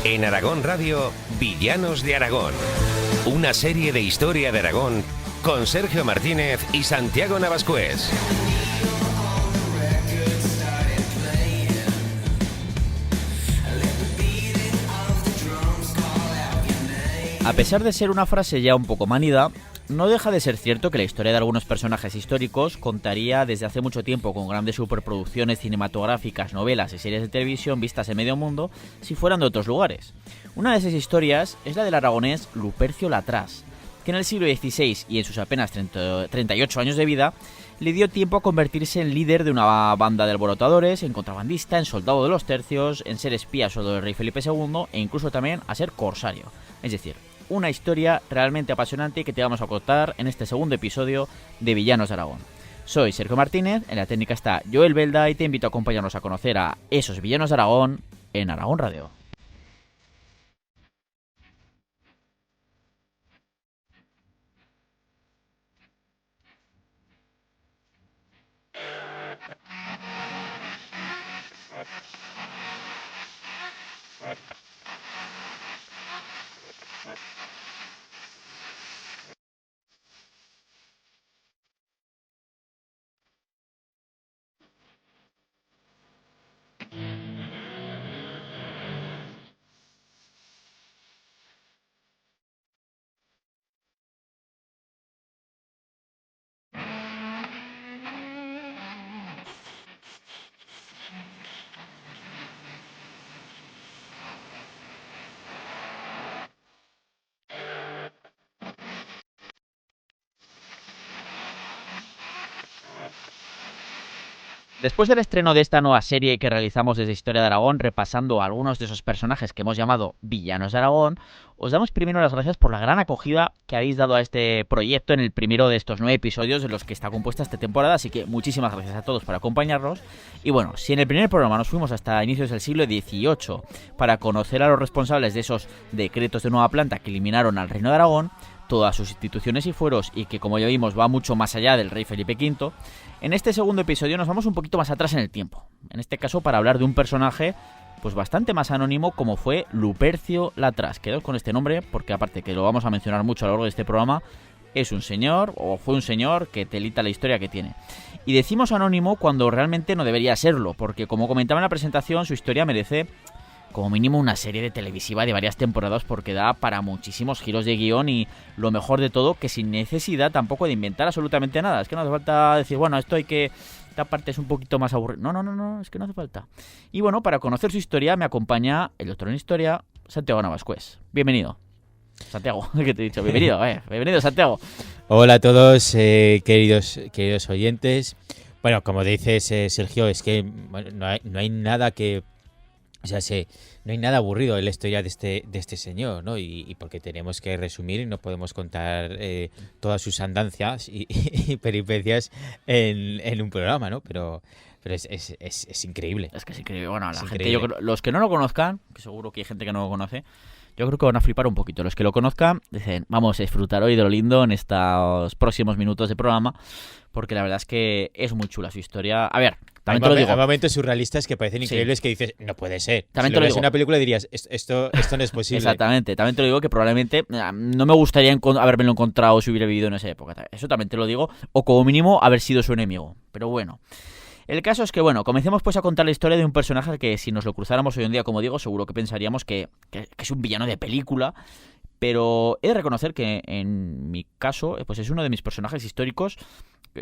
En Aragón Radio, Villanos de Aragón. Una serie de historia de Aragón con Sergio Martínez y Santiago Navascués. A pesar de ser una frase ya un poco manida, no deja de ser cierto que la historia de algunos personajes históricos contaría desde hace mucho tiempo con grandes superproducciones cinematográficas, novelas y series de televisión vistas en medio mundo si fueran de otros lugares. Una de esas historias es la del aragonés Lupercio Latras, que en el siglo XVI y en sus apenas 38 años de vida le dio tiempo a convertirse en líder de una banda de alborotadores, en contrabandista, en soldado de los tercios, en ser espía solo del rey Felipe II e incluso también a ser corsario. Es decir, una historia realmente apasionante que te vamos a contar en este segundo episodio de Villanos de Aragón. Soy Sergio Martínez, en la técnica está Joel Belda y te invito a acompañarnos a conocer a esos Villanos de Aragón en Aragón Radio. Después del estreno de esta nueva serie que realizamos desde Historia de Aragón, repasando a algunos de esos personajes que hemos llamado Villanos de Aragón, os damos primero las gracias por la gran acogida que habéis dado a este proyecto en el primero de estos 9 episodios de los que está compuesta esta temporada, así que muchísimas gracias a todos por acompañarnos. Y bueno, si en el primer programa nos fuimos hasta inicios del siglo XVIII para conocer a los responsables de esos decretos de nueva planta que eliminaron al Reino de Aragón, todas sus instituciones y fueros, y que como ya vimos va mucho más allá del rey Felipe V, en este segundo episodio nos vamos un poquito más atrás en el tiempo. En este caso para hablar de un personaje pues bastante más anónimo como fue Lupercio Latras. Quedaos con este nombre porque aparte que lo vamos a mencionar mucho a lo largo de este programa, es un señor, o fue un señor, que telita la historia que tiene. Y decimos anónimo cuando realmente no debería serlo, porque como comentaba en la presentación, su historia merece como mínimo una serie de televisiva de varias temporadas porque da para muchísimos giros de guión y lo mejor de todo que sin necesidad tampoco de inventar absolutamente nada. Es que no hace falta decir, bueno, esto hay que... esta parte es un poquito más aburrida. No, es que no hace falta. Y bueno, para conocer su historia me acompaña el doctor en historia, Santiago Navascués. Bienvenido. Santiago, ¿qué te he dicho? Bienvenido, bienvenido Santiago. Hola a todos, queridos oyentes. Bueno, como dices, Sergio, es que bueno, no hay nada que... O sea, no hay nada aburrido en la historia de este señor, ¿no? Y porque tenemos que resumir y no podemos contar todas sus andancias y peripecias en un programa, ¿no? Pero es increíble. Es que es increíble. Bueno, la gente, yo creo, los que no lo conozcan, que seguro que hay gente que no lo conoce, yo creo que van a flipar un poquito. Los que lo conozcan dicen, vamos a disfrutar hoy de lo lindo en estos próximos minutos de programa, porque la verdad es que es muy chula su historia. A ver, también te lo digo. Hay momentos surrealistas que parecen increíbles, sí, que dices, no puede ser. También si te lo ves digo. una película dirías, esto no es posible. Exactamente. También te lo digo que probablemente no me gustaría habérmelo encontrado si hubiera vivido en esa época. Eso también te lo digo. O como mínimo haber sido su enemigo. Pero bueno. El caso es que, bueno, comencemos pues a contar la historia de un personaje que si nos lo cruzáramos hoy en día, como digo, seguro que pensaríamos que es un villano de película. Pero he de reconocer que en mi caso, pues es uno de mis personajes históricos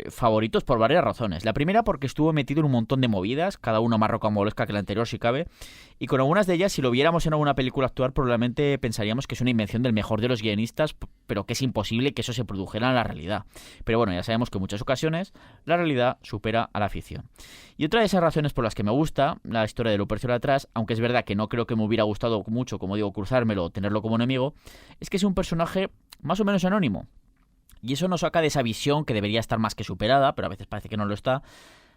favoritos por varias razones. La primera porque estuvo metido en un montón de movidas, cada una más rocambolesca que la anterior si cabe, y con algunas de ellas si lo viéramos en alguna película actual probablemente pensaríamos que es una invención del mejor de los guionistas, pero que es imposible que eso se produjera en la realidad. Pero bueno, ya sabemos que en muchas ocasiones la realidad supera a la ficción. Y otra de esas razones por las que me gusta la historia de Lupercio Latras, aunque es verdad que no creo que me hubiera gustado mucho, como digo, cruzármelo o tenerlo como enemigo, es que es un personaje más o menos anónimo. Y eso nos saca de esa visión que debería estar más que superada, pero a veces parece que no lo está,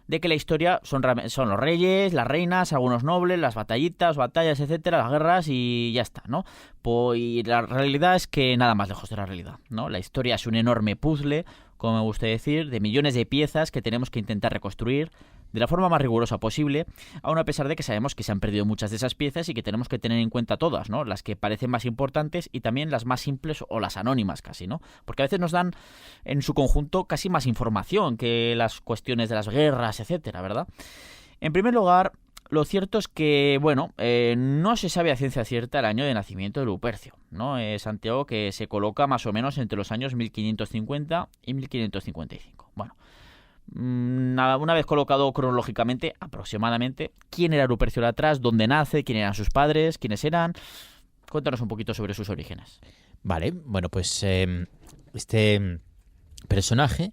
de que la historia son los reyes, las reinas, algunos nobles, las batallas, etcétera, las guerras y ya está, ¿no? Y la realidad es que nada más lejos de la realidad, ¿no? La historia es un enorme puzzle, como me gusta decir, de millones de piezas que tenemos que intentar reconstruir de la forma más rigurosa posible, aun a pesar de que sabemos que se han perdido muchas de esas piezas y que tenemos que tener en cuenta todas, ¿no? Las que parecen más importantes y también las más simples o las anónimas casi, ¿no? Porque a veces nos dan en su conjunto casi más información que las cuestiones de las guerras, etcétera, ¿verdad? En primer lugar, lo cierto es que, bueno, no se sabe a ciencia cierta el año de nacimiento de Lupercio, ¿no? Santiago, que se coloca más o menos entre los años 1550 y 1555. Bueno, una vez colocado cronológicamente, aproximadamente, ¿quién era Lupercio Latras? ¿Dónde nace? ¿Quién eran sus padres? ¿Quiénes eran? Cuéntanos un poquito sobre sus orígenes. Vale, bueno, pues este personaje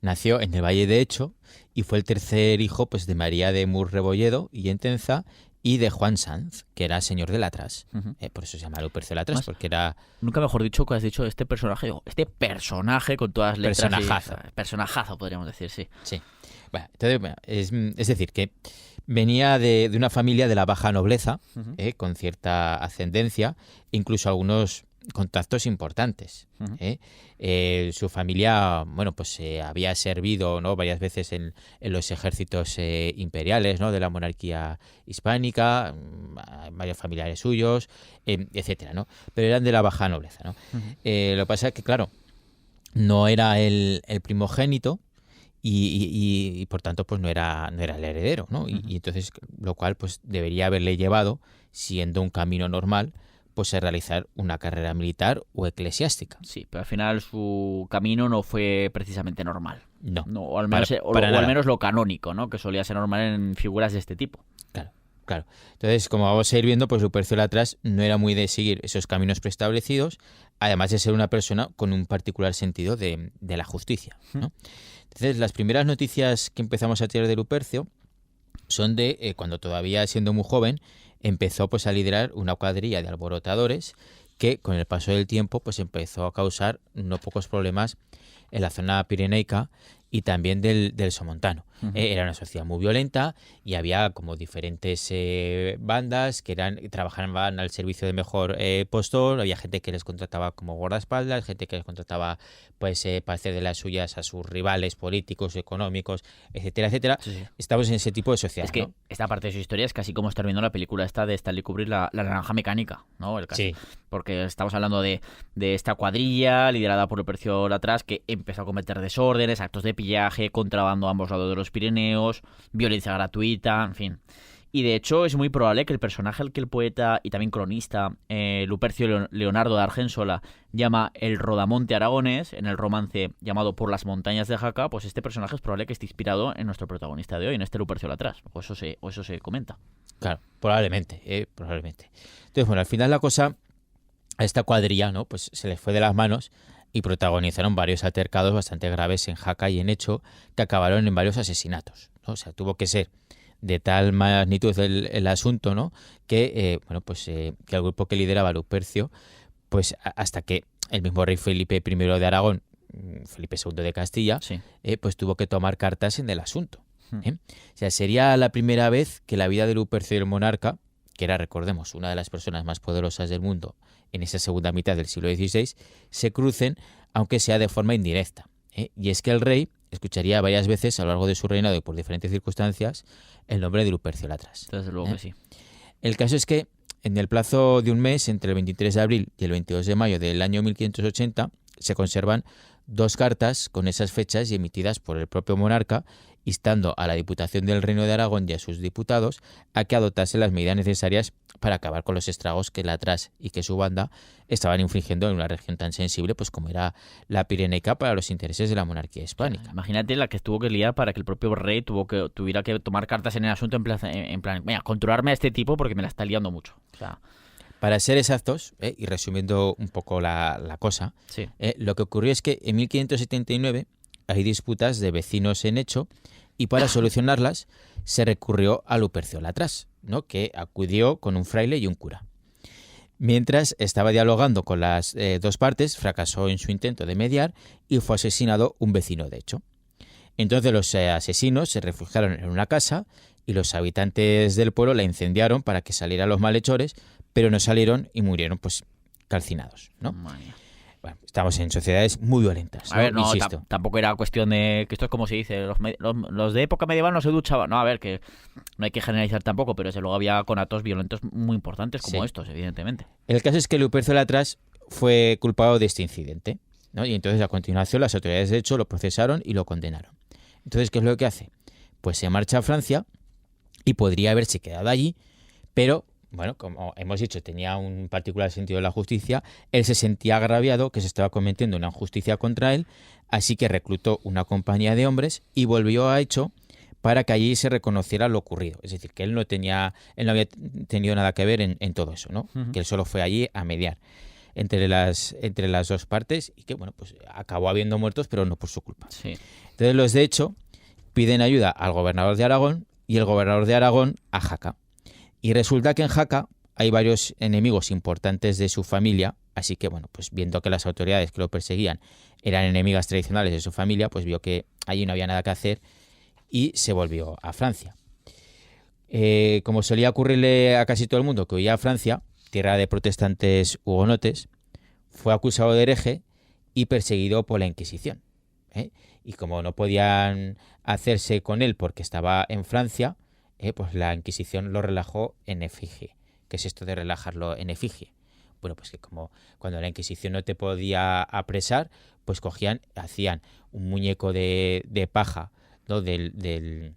nació en el Valle de Hecho y fue el tercer hijo pues de María de Mur Rebolledo y Entenza y de Juan Sanz, que era señor de Latras. Por eso se llama Lupercio Latras, porque era... Nunca mejor dicho que has dicho este personaje con todas las letras. Personajazo. Personajazo, podríamos decir, sí. Sí. Bueno, entonces, bueno, es decir, que venía de una familia de la baja nobleza, con cierta ascendencia, incluso algunos contactos importantes. Su familia, bueno, pues había servido, ¿no?, varias veces en los ejércitos imperiales, ¿no?, de la monarquía hispánica, varios familiares suyos, etcétera, ¿no? Pero eran de la baja nobleza, ¿no? Lo que pasa es que, claro, no era el primogénito y por tanto pues no era el heredero, ¿no? Y entonces, lo cual pues debería haberle llevado, siendo un camino normal, pues a realizar una carrera militar o eclesiástica. Sí, pero al final su camino no fue precisamente normal. No, o al menos, al menos lo canónico, ¿no? Que solía ser normal en figuras de este tipo. Claro. Entonces, como vamos a ir viendo, pues Lupercio Latras no era muy de seguir esos caminos preestablecidos, además de ser una persona con un particular sentido de la justicia, ¿no? Entonces, las primeras noticias que empezamos a tener de Lupercio son de cuando todavía siendo muy joven empezó pues a liderar una cuadrilla de alborotadores que con el paso del tiempo pues empezó a causar no pocos problemas en la zona pirenaica y también del Somontano. Era una sociedad muy violenta y había como diferentes bandas que trabajaban al servicio de mejor postor. Había gente que les contrataba como guardaespaldas, gente que les contrataba pues para hacer de las suyas a sus rivales políticos, económicos, etcétera, etcétera. Sí. Estamos en ese tipo de sociedad. Es que, ¿no?, esta parte de su historia es casi como estar viendo la película esta de Stanley Kubrick, la Naranja Mecánica, ¿no? Sí. Porque estamos hablando de esta cuadrilla liderada por Lupercio Latras, que empezó a cometer desórdenes, actos de pillaje, contrabando a ambos lados de los Pirineos, violencia gratuita, en fin. Y de hecho es muy probable que el personaje al que el poeta y también cronista Lupercio Leonardo de Argensola llama el Rodamonte aragonés, en el romance llamado Por las montañas de Jaca, pues este personaje es probable que esté inspirado en nuestro protagonista de hoy, en este Lupercio Latras, o eso se comenta. Claro, probablemente, probablemente. Entonces, bueno, al final la cosa a esta cuadrilla, ¿no?, pues se les fue de las manos y protagonizaron varios altercados bastante graves en Jaca y en Hecho que acabaron en varios asesinatos, ¿no? O sea, tuvo que ser de tal magnitud el asunto, ¿no?, que que el grupo que lideraba Lupercio, pues hasta que el mismo rey Felipe I de Aragón, Felipe II de Castilla, sí, pues tuvo que tomar cartas en el asunto. O sea, sería la primera vez que la vida de Lupercio el monarca, que era, recordemos, una de las personas más poderosas del mundo en esa segunda mitad del siglo XVI, se crucen, aunque sea de forma indirecta. Y es que el rey escucharía varias veces a lo largo de su reinado y por diferentes circunstancias el nombre de Lupercio Latras. Desde luego que sí. El caso es que en el plazo de un mes, entre el 23 de abril y el 22 de mayo del año 1580, se conservan 2 cartas con esas fechas y emitidas por el propio monarca, instando a la Diputación del Reino de Aragón y a sus diputados a que adoptasen las medidas necesarias para acabar con los estragos que Latras y que su banda estaban infligiendo en una región tan sensible pues como era la Pirenaica para los intereses de la monarquía hispánica. Imagínate la que tuvo que liar para que el propio rey tuviera que tomar cartas en el asunto en plan, mira, controlarme a este tipo porque me la está liando mucho. O sea, para ser exactos, y resumiendo un poco la cosa, sí, lo que ocurrió es que en 1579 hay disputas de vecinos en Hecho y para solucionarlas se recurrió a Lupercio Latras, ¿no?, que acudió con un fraile y un cura. Mientras estaba dialogando con las 2 partes, fracasó en su intento de mediar y fue asesinado un vecino de Hecho. Entonces los asesinos se refugiaron en una casa y los habitantes del pueblo la incendiaron para que salieran los malhechores, pero no salieron y murieron pues calcinados, ¿no? bueno, estamos en sociedades muy violentas, ¿no? A ver, no, Insisto. tampoco era cuestión de que esto es como se dice, los de época medieval no se duchaban. No, a ver, que no hay que generalizar tampoco, pero desde luego había conatos violentos muy importantes como Sí. estos, evidentemente. El caso es que Lupercio Latras fue culpado de este incidente, ¿no? Y entonces a continuación las autoridades de hecho lo procesaron y lo condenaron. Entonces, ¿qué es lo que hace? Pues se marcha a Francia y podría haberse quedado allí, pero, bueno, como hemos dicho, tenía un particular sentido de la justicia, él se sentía agraviado que se estaba cometiendo una injusticia contra él, así que reclutó una compañía de hombres y volvió a Hecho para que allí se reconociera lo ocurrido. Es decir, que él no había tenido nada que ver en todo eso, ¿no? Ujú. Que él solo fue allí a mediar entre las dos partes y que, bueno, pues acabó habiendo muertos, pero no por su culpa. Sí. Entonces los de Hecho piden ayuda al gobernador de Aragón y el gobernador de Aragón a Jaca. Y resulta que en Jaca hay varios enemigos importantes de su familia, así que, bueno, pues viendo que las autoridades que lo perseguían eran enemigas tradicionales de su familia, pues vio que allí no había nada que hacer y se volvió a Francia. Como solía ocurrirle a casi todo el mundo que huía a Francia, tierra de protestantes hugonotes, fue acusado de hereje y perseguido por la Inquisición, ¿eh? Y como no podían hacerse con él porque estaba en Francia, pues la Inquisición lo relajó en efigie. ¿Qué es esto de relajarlo en efigie? Bueno, pues que como cuando la Inquisición no te podía apresar, pues hacían un muñeco de paja, ¿no? del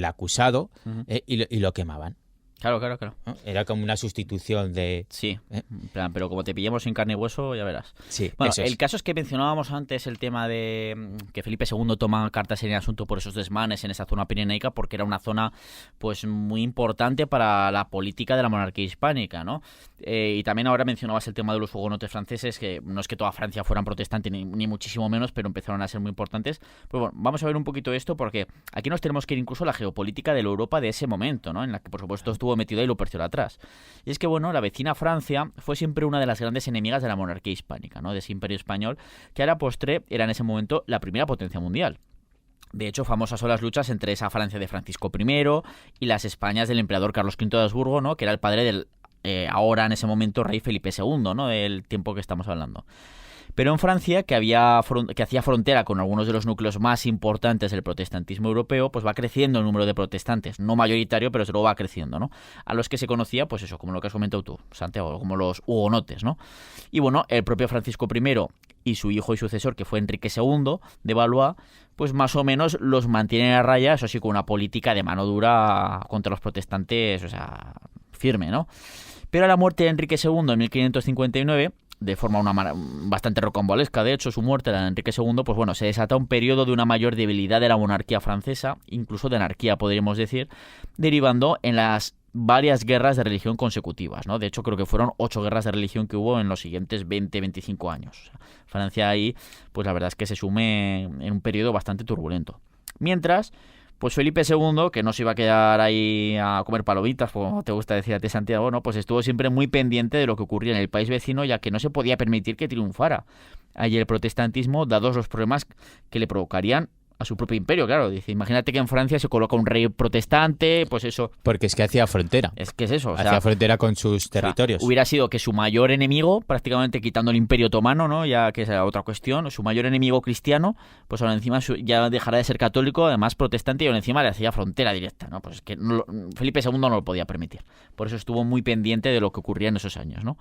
acusado, Ujú. y lo quemaban, Claro. ¿no? Era como una sustitución de... Sí, ¿eh? en plan, pero como te pillemos sin carne y hueso, ya verás. Sí, Bueno, eso es. el caso es que mencionábamos antes el tema de que Felipe II toma cartas en el asunto por esos desmanes en esa zona pirenaica, porque era una zona pues muy importante para la política de la monarquía hispánica, ¿no? Y también ahora mencionabas el tema de los hugonotes franceses, que no es que toda Francia fueran protestantes ni muchísimo menos, pero empezaron a ser muy importantes. Pues bueno, vamos a ver un poquito esto, porque aquí nos tenemos que ir incluso a la geopolítica de la Europa de ese momento, ¿no? En la que por supuesto estuvo metido ahí Lupercio Latras. Y es que, bueno, la vecina Francia fue siempre una de las grandes enemigas de la monarquía hispánica, ¿no? De ese imperio español, que a la postre era en ese momento la primera potencia mundial. De hecho, famosas son las luchas entre esa Francia de Francisco I y las Españas del emperador Carlos V de Habsburgo, ¿no? Que era el padre del ahora en ese momento rey Felipe II, ¿no? Del tiempo que estamos hablando. Pero en Francia, que hacía frontera con algunos de los núcleos más importantes del protestantismo europeo, pues va creciendo el número de protestantes, no mayoritario, pero luego va creciendo, ¿no? A los que se conocía, pues eso, como lo que has comentado tú, Santiago, como los hugonotes, ¿no? Y bueno, el propio Francisco I y su hijo y sucesor, que fue Enrique II de Valois, pues más o menos los mantienen a raya, eso sí, con una política de mano dura contra los protestantes, o sea, firme, ¿no? Pero a la muerte de Enrique II en 1559, de forma bastante rocambolesca, de hecho, su muerte, la de Enrique II, pues bueno, se desata un periodo de una mayor debilidad de la monarquía francesa, incluso de anarquía, podríamos decir, derivando en las varias guerras de religión consecutivas, ¿no? De hecho, creo que fueron 8 guerras de religión que hubo en los siguientes 20-25 años. O sea, Francia ahí, pues la verdad es que se sume en un periodo bastante turbulento. Mientras, pues Felipe II, que no se iba a quedar ahí a comer palomitas, como te gusta decir a ti, Santiago, ¿no? Pues estuvo siempre muy pendiente de lo que ocurría en el país vecino, ya que no se podía permitir que triunfara allí el protestantismo, dados los problemas que le provocarían a su propio imperio, claro. Dice, imagínate que en Francia se coloca un rey protestante, pues eso. Porque es que hacía frontera. Es que es eso. Hacía frontera con sus territorios. O sea, hubiera sido que su mayor enemigo, prácticamente quitando el imperio otomano, ¿no? Ya que es otra cuestión, su mayor enemigo cristiano, pues ahora encima ya dejará de ser católico, además protestante, y ahora encima le hacía frontera directa, ¿no? Pues es que Felipe II no lo podía permitir. Por eso estuvo muy pendiente de lo que ocurría en esos años, ¿no?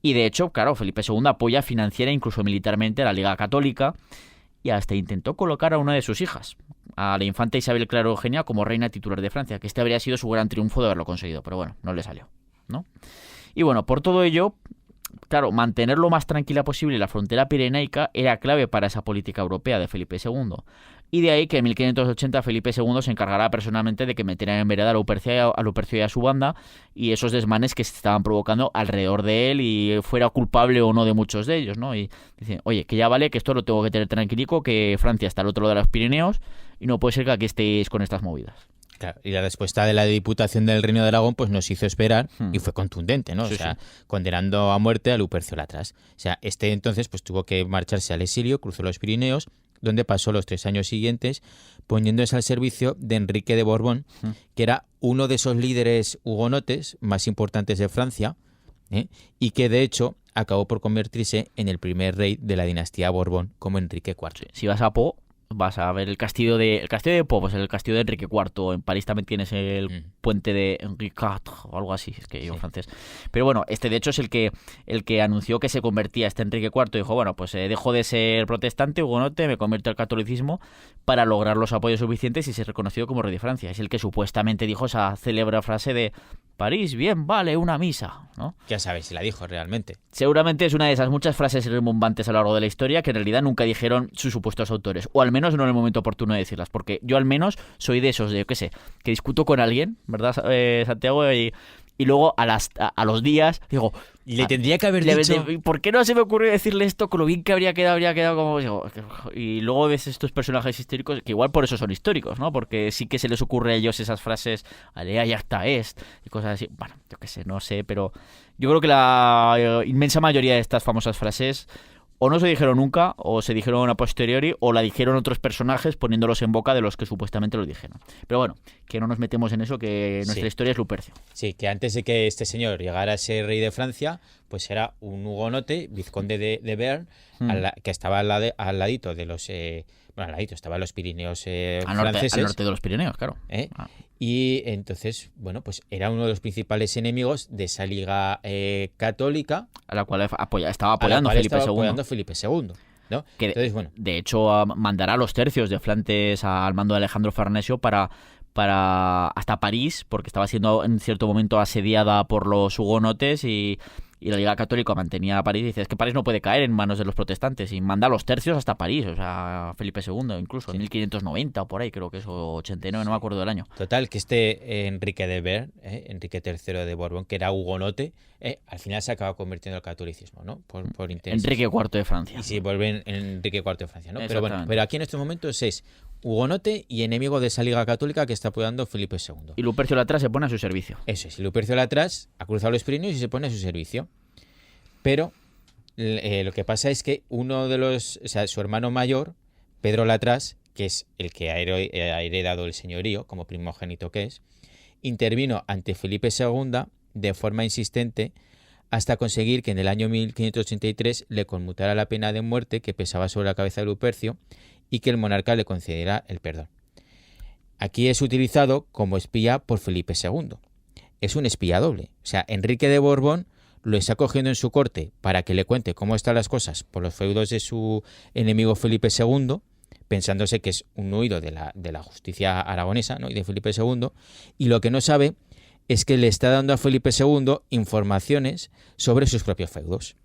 Y de hecho, claro, Felipe II apoya financiera e incluso militarmente a la Liga Católica, y hasta intentó colocar a una de sus hijas, a la infanta Isabel Clara Eugenia, como reina titular de Francia, que este habría sido su gran triunfo de haberlo conseguido, pero bueno, no le salió, ¿no? Y bueno, por todo ello, claro, mantener lo más tranquila posible la frontera pirenaica era clave para esa política europea de Felipe II. Y de ahí que en 1580 Felipe II se encargará personalmente de que metieran en vereda a Lupercio y a su banda, y esos desmanes que se estaban provocando alrededor de él, y fuera culpable o no de muchos de ellos, ¿no? Y dicen, oye, que ya vale, que esto lo tengo que tener tranquilico, que Francia está al otro lado de los Pirineos y no puede ser que aquí estéis con estas movidas. Claro, y la respuesta de la Diputación del Reino de Aragón pues nos hizo esperar y fue contundente, ¿no? Sí, o sea, sí. Condenando a muerte a Lupercio Latras. O sea, entonces pues tuvo que marcharse al exilio, cruzó los Pirineos, donde pasó los 3 años siguientes poniéndose al servicio de Enrique de Borbón, que era uno de esos líderes hugonotes más importantes de Francia, y que de hecho acabó por convertirse en el primer rey de la dinastía Borbón, como Enrique IV. Si vas a Po, vas a ver el castillo de Po, pues el castillo de Enrique IV. En París también tienes el puente de Henri IV o algo así, es que yo francés. Pero bueno, de hecho es el que anunció que se convertía Enrique IV. Dijo, bueno, pues dejo de ser protestante, hugonote, me convierto al catolicismo para lograr los apoyos suficientes y ser reconocido como rey de Francia. Es el que supuestamente dijo esa célebre frase de París, bien, vale, una misa, ¿no? Ya sabes si la dijo realmente. Seguramente es una de esas muchas frases rimbombantes a lo largo de la historia que en realidad nunca dijeron sus supuestos autores, o al menos no en el momento oportuno de decirlas, porque yo al menos soy de esos, de yo qué sé, que discuto con alguien, ¿verdad, Santiago? Y luego a los días digo... Y le tendría que haber dicho... ¿Por qué no se me ocurrió decirle esto con lo bien que habría quedado como... Digo, y luego ves estos personajes históricos que igual por eso son históricos, ¿no? Porque sí que se les ocurre a ellos esas frases, alea y hasta y cosas así. Bueno, yo qué sé, no sé, pero yo creo que la inmensa mayoría de estas famosas frases o no se dijeron nunca, o se dijeron a posteriori, o la dijeron otros personajes poniéndolos en boca de los que supuestamente lo dijeron. Pero bueno, que no nos metemos en eso, que nuestra historia es Lupercio. Sí, que antes de que este señor llegara a ser rey de Francia, pues era un hugonote, vizconde de Bearn, que estaba al ladito de los... al ladito, estaba en los Pirineos franceses. Al norte de los Pirineos, claro. Y entonces, bueno, pues era uno de los principales enemigos de esa liga católica. A la cual estaba apoyando Felipe II. ¿No? Que entonces, bueno. De hecho, mandará a los tercios de Flandes al mando de Alejandro Farnesio para hasta París, porque estaba siendo en cierto momento asediada por los hugonotes y la Liga Católica mantenía a París y dice, es que París no puede caer en manos de los protestantes, y manda a los tercios hasta París, o sea, Felipe II incluso, en 1590 o por ahí, creo que es, o 89, no me acuerdo del año. Total, que Enrique de Bearn, Enrique III de Borbón, que era hugonote, al final se acaba convirtiendo al catolicismo, ¿no? Por intereses. Enrique IV de Francia. Y sí, vuelven Enrique IV de Francia, ¿no? Pero bueno, pero aquí en estos momentos es hugonote y enemigo de esa Liga Católica que está apoyando Felipe II. Y Lupercio Latras se pone a su servicio. Eso es, y Lupercio Latras ha cruzado los Pirineos y se pone a su servicio. Pero lo que pasa es que su hermano mayor, Pedro Latras, que es el que ha heredado el señorío, como primogénito que es, intervino ante Felipe II de forma insistente hasta conseguir que en el año 1583 le conmutara la pena de muerte que pesaba sobre la cabeza de Lupercio y que el monarca le concediera el perdón. Aquí es utilizado como espía por Felipe II. Es un espía doble. O sea, Enrique de Borbón lo está cogiendo en su corte para que le cuente cómo están las cosas por los feudos de su enemigo Felipe II, pensándose que es un huido de la justicia aragonesa, ¿no? Y de Felipe II, y lo que no sabe es que le está dando a Felipe II informaciones sobre sus propios feudos.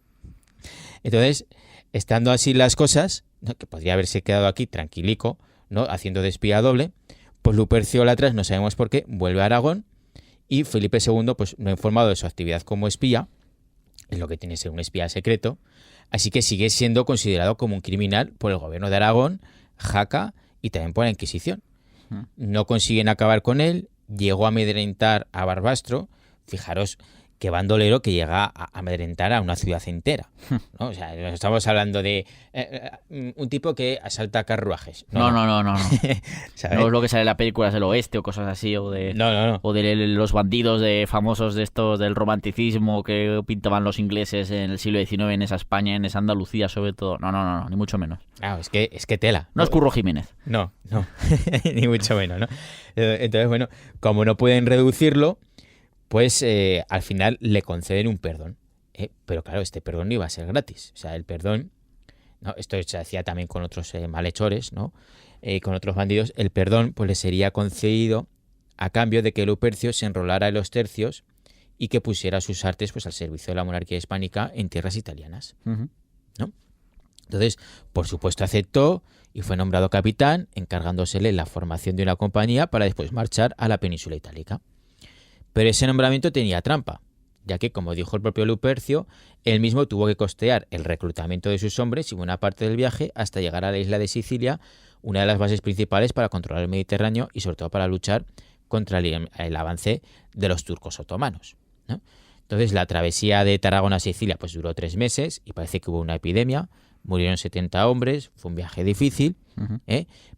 Entonces, estando así las cosas, ¿no? Que podría haberse quedado aquí tranquilico, ¿no? Haciendo de espía doble, pues Lupercio Latras, no sabemos por qué, vuelve a Aragón y Felipe II pues no ha informado de su actividad como espía, es lo que tiene que ser un espía secreto, así que sigue siendo considerado como un criminal por el gobierno de Aragón, Jaca y también por la Inquisición. No consiguen acabar con él, llegó a amedrentar a Barbastro, fijaros qué bandolero que llega a amedrentar a una ciudad entera, ¿no? O sea, estamos hablando de un tipo que asalta carruajes. No. ¿Sabes? No es lo que sale en las películas del oeste o cosas así, o de los bandidos famosos de estos del romanticismo que pintaban los ingleses en el siglo XIX en esa España, en esa Andalucía sobre todo. No, ni mucho menos. Claro, es que tela. No es Curro Jiménez. No, ni mucho menos, ¿no? Entonces, bueno, como no pueden reducirlo, pues al final le conceden un perdón. Pero claro, este perdón no iba a ser gratis. O sea, el perdón, ¿no? Esto se hacía también con otros malhechores, ¿no? Con otros bandidos. El perdón pues le sería concedido a cambio de que Lupercio se enrolara en los tercios y que pusiera sus artes pues al servicio de la monarquía hispánica en tierras italianas, ¿no? Entonces, por supuesto, aceptó y fue nombrado capitán, encargándosele la formación de una compañía para después marchar a la península itálica. Pero ese nombramiento tenía trampa, ya que, como dijo el propio Lupercio, él mismo tuvo que costear el reclutamiento de sus hombres y buena parte del viaje hasta llegar a la isla de Sicilia, una de las bases principales para controlar el Mediterráneo y sobre todo para luchar contra el avance de los turcos otomanos, ¿no? Entonces la travesía de Tarragona a Sicilia pues duró 3 meses y parece que hubo una epidemia, murieron 70 hombres, fue un viaje difícil,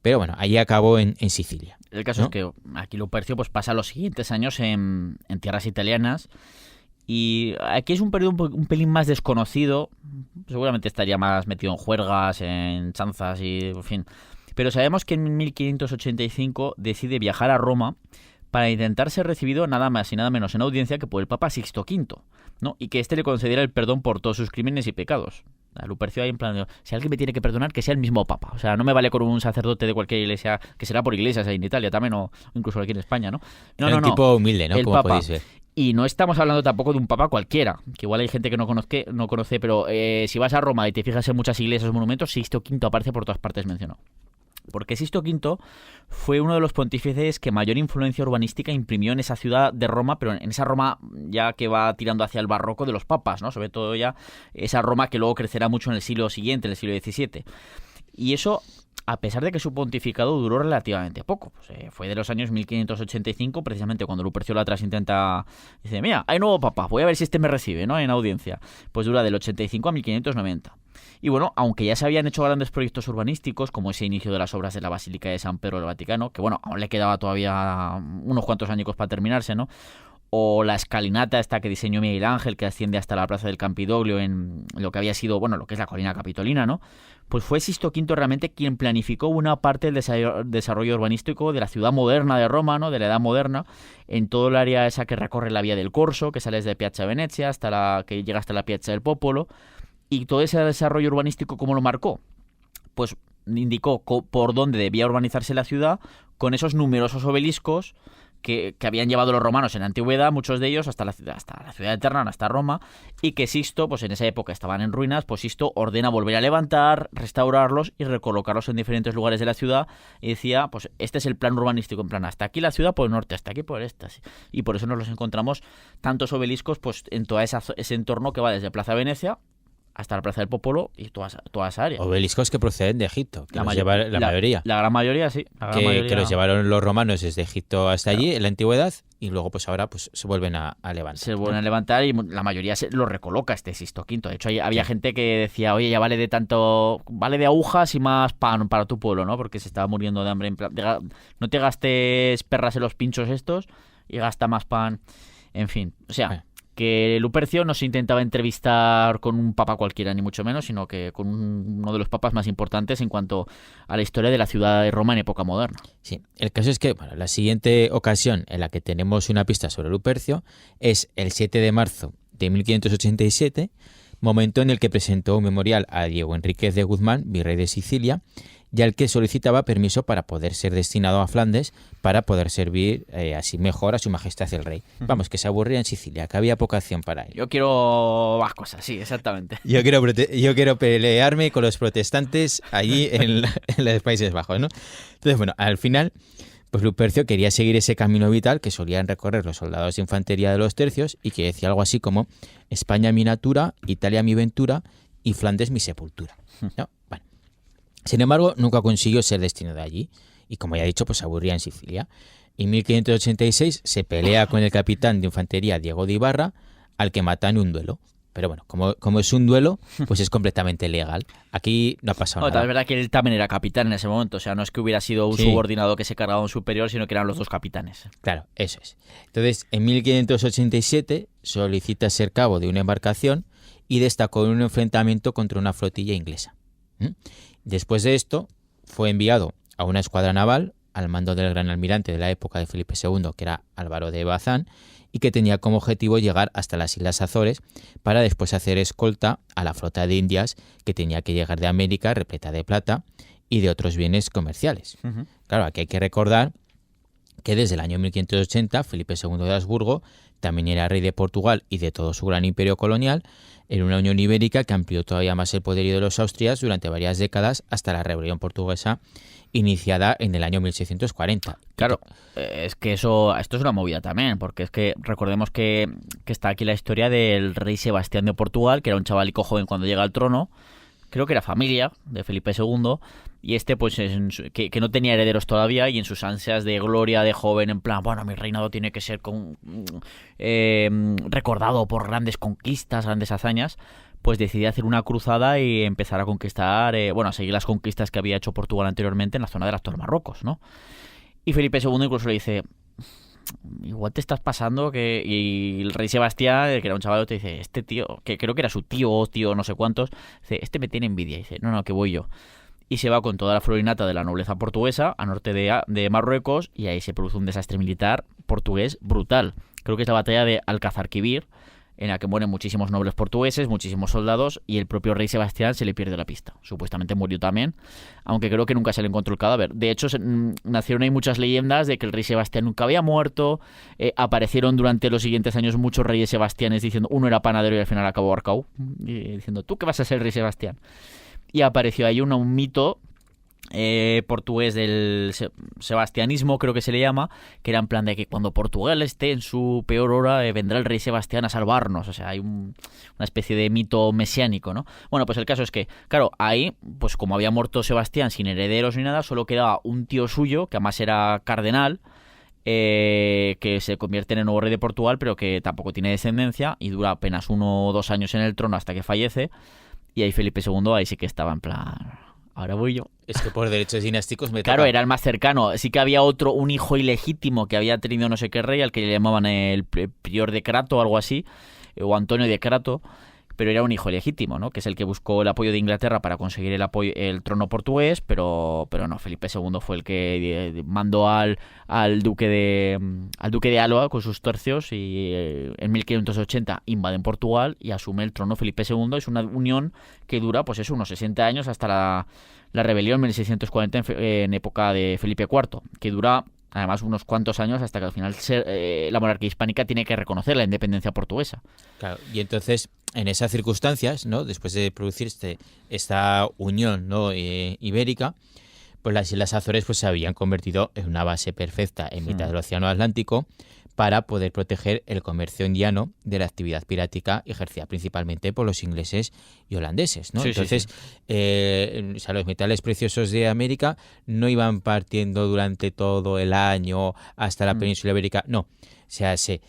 pero bueno, allí acabó en Sicilia. El caso es que aquí Lupercio pues pasa los siguientes años en tierras italianas Y aquí es un periodo un pelín más desconocido. Seguramente estaría más metido en juergas, en chanzas y en fin. Pero sabemos que en 1585 decide viajar a Roma para intentar ser recibido nada más y nada menos en audiencia que por el Papa Sixto V, ¿no? Y que éste le concediera el perdón por todos sus crímenes y pecados. A Lupercio ahí en plan, si alguien me tiene que perdonar, que sea el mismo Papa. O sea, no me vale con un sacerdote de cualquier iglesia, que será por iglesias en Italia también, o incluso aquí en España, ¿no? No, un tipo humilde, ¿no? El Como Papa. podéis ver. Y no estamos hablando tampoco de un papa cualquiera, que igual hay gente que no conoce, pero si vas a Roma y te fijas en muchas iglesias o monumentos, Sixto V aparece por todas partes mencionado. Porque Sixto V fue uno de los pontífices que mayor influencia urbanística imprimió en esa ciudad de Roma, pero en esa Roma ya que va tirando hacia el barroco de los papas, ¿no? Sobre todo ya esa Roma que luego crecerá mucho en el siglo siguiente, en el siglo XVII. Y eso, a pesar de que su pontificado duró relativamente poco. Pues, fue de los años 1585, precisamente cuando Lupercio Latras dice, mira, hay nuevo papa, voy a ver si este me recibe, ¿no? En audiencia. Pues dura del 85 a 1590. Y bueno, aunque ya se habían hecho grandes proyectos urbanísticos, como ese inicio de las obras de la Basílica de San Pedro del Vaticano, que bueno, aún le quedaba todavía unos cuantos añicos para terminarse, ¿no? O la escalinata esta que diseñó Miguel Ángel, que asciende hasta la plaza del Campidoglio en lo que había sido, bueno, lo que es la colina capitolina, ¿no? Pues fue Sixto V realmente quien planificó una parte del desarrollo urbanístico de la ciudad moderna de Roma, ¿no? De la Edad Moderna, en todo el área esa que recorre la vía del Corso, que sale desde Piazza Venezia hasta que llega hasta la Piazza del Popolo. Y todo ese desarrollo urbanístico, ¿cómo lo marcó? Pues indicó por dónde debía urbanizarse la ciudad, con esos numerosos obeliscos que habían llevado los romanos en la antigüedad, muchos de ellos hasta la ciudad eterna, hasta Roma, y que Sixto, pues en esa época estaban en ruinas, pues Sixto ordena volver a levantar, restaurarlos y recolocarlos en diferentes lugares de la ciudad, y decía, pues este es el plan urbanístico, en plan, hasta aquí la ciudad por el norte, hasta aquí por el este, y por eso nos los encontramos tantos obeliscos pues en todo ese entorno que va desde Plaza Venecia hasta la Plaza del Popolo y toda esa área. Obeliscos que proceden de Egipto, que la mayoría. La gran mayoría, sí. Que los llevaron los romanos desde Egipto hasta allí, en la antigüedad, y luego pues ahora pues se vuelven a levantar. Se vuelven a levantar y la mayoría lo recoloca este Sixto V. De hecho, había gente que decía, oye, ya vale de agujas y más pan para tu pueblo, ¿no? Porque se estaba muriendo de hambre. No te gastes perras en los pinchos estos y gasta más pan. En fin, o sea... que Lupercio no se intentaba entrevistar con un papa cualquiera, ni mucho menos, sino que con uno de los papas más importantes en cuanto a la historia de la ciudad de Roma en época moderna. Sí, el caso es que la siguiente ocasión en la que tenemos una pista sobre Lupercio es el 7 de marzo de 1587, momento en el que presentó un memorial a Diego Enríquez de Guzmán, virrey de Sicilia, y al que solicitaba permiso para poder ser destinado a Flandes para poder servir así mejor a su majestad el rey. Vamos, que se aburría en Sicilia, que había poca acción para él. Yo quiero más cosas, sí, exactamente. Yo quiero pelearme con los protestantes allí en los Países Bajos, ¿no? Entonces, bueno, al final, pues Lupercio quería seguir ese camino vital que solían recorrer los soldados de infantería de los tercios y que decía algo así como España mi natura, Italia mi ventura y Flandes mi sepultura, ¿no? Bueno. Sin embargo, nunca consiguió ser destinado allí y, como ya he dicho, pues se aburría en Sicilia. En 1586 se pelea con el capitán de infantería Diego de Ibarra, al que mata en un duelo. Pero bueno, como es un duelo, pues es completamente legal. Aquí no ha pasado nada. Es verdad que él también era capitán en ese momento. O sea, no es que hubiera sido un subordinado que se cargaba a un superior, sino que eran los dos capitanes. Claro, eso es. Entonces, en 1587 solicita ser cabo de una embarcación y destacó en un enfrentamiento contra una flotilla inglesa. Después de esto, fue enviado a una escuadra naval al mando del gran almirante de la época de Felipe II, que era Álvaro de Bazán, y que tenía como objetivo llegar hasta las Islas Azores para después hacer escolta a la flota de Indias que tenía que llegar de América repleta de plata y de otros bienes comerciales. Claro, aquí hay que recordar que desde el año 1580 Felipe II de Habsburgo también era rey de Portugal y de todo su gran imperio colonial, en una Unión Ibérica que amplió todavía más el poderío de los Austrias durante varias décadas hasta la rebelión portuguesa iniciada en el año 1640. Claro, es que esto es una movida también, porque es que recordemos que está aquí la historia del rey Sebastián de Portugal, que era un chavalico joven cuando llega al trono, creo que era familia de Felipe II, y pues que no tenía herederos todavía, y en sus ansias de gloria de joven, en plan, bueno, mi reinado tiene que ser recordado por grandes conquistas, grandes hazañas, pues decidió hacer una cruzada y empezar a conquistar, a seguir las conquistas que había hecho Portugal anteriormente en la zona del actual Marruecos, ¿no? Y Felipe II incluso le dice, igual te estás pasando y el rey Sebastián, que era un chaval, te dice, este tío, que creo que era su tío o tío no sé cuántos, dice, este me tiene envidia. Y dice, no, que voy yo. Y se va con toda la florinata de la nobleza portuguesa a norte de Marruecos y ahí se produce un desastre militar portugués brutal. Creo que es la batalla de Alcázar-Quibir, en la que mueren muchísimos nobles portugueses, muchísimos soldados, y el propio rey Sebastián se le pierde la pista. Supuestamente murió también, aunque creo que nunca se le encontró el cadáver. De hecho, nacieron ahí muchas leyendas de que el rey Sebastián nunca había muerto. Aparecieron durante los siguientes años muchos reyes Sebastianes diciendo, uno era panadero y al final acabó ahorcado, diciendo, ¿tú qué vas a ser rey Sebastián? Y apareció ahí un mito portugués del sebastianismo, creo que se le llama, que era en plan de que cuando Portugal esté en su peor hora vendrá el rey Sebastián a salvarnos. O sea, hay una especie de mito mesiánico, ¿no? Bueno, pues el caso es que, claro, ahí, pues como había muerto Sebastián sin herederos ni nada, solo quedaba un tío suyo, que además era cardenal, que se convierte en el nuevo rey de Portugal, pero que tampoco tiene descendencia y dura apenas 1 o 2 años en el trono hasta que fallece. Y ahí Felipe II ahí sí que estaba en plan, ahora voy yo. Es que por derechos dinásticos me Claro, toca. era el más cercano. Sí que había un hijo ilegítimo que había tenido no sé qué rey, al que le llamaban el prior de Crato o algo así, o Antonio de Crato, pero era un hijo legítimo, ¿no? Que es el que buscó el apoyo de Inglaterra para conseguir el trono portugués, pero no, Felipe II fue el que mandó al duque de Alba con sus tercios y en 1580 invaden Portugal y asume el trono Felipe II. Es una unión que dura, pues eso, unos 60 años hasta la rebelión en 1640 en época de Felipe IV, que dura además unos cuantos años hasta que al final la monarquía hispánica tiene que reconocer la independencia portuguesa. Claro, y entonces, en esas circunstancias, ¿no? Después de producirse esta unión, ¿no? Ibérica, pues las Islas Azores pues, se habían convertido en una base perfecta en mitad del Océano Atlántico para poder proteger el comercio indiano de la actividad pirática ejercida principalmente por los ingleses y holandeses, ¿no? Sí, Entonces, sí. O sea, los metales preciosos de América no iban partiendo durante todo el año hasta la península ibérica, no. O sea, se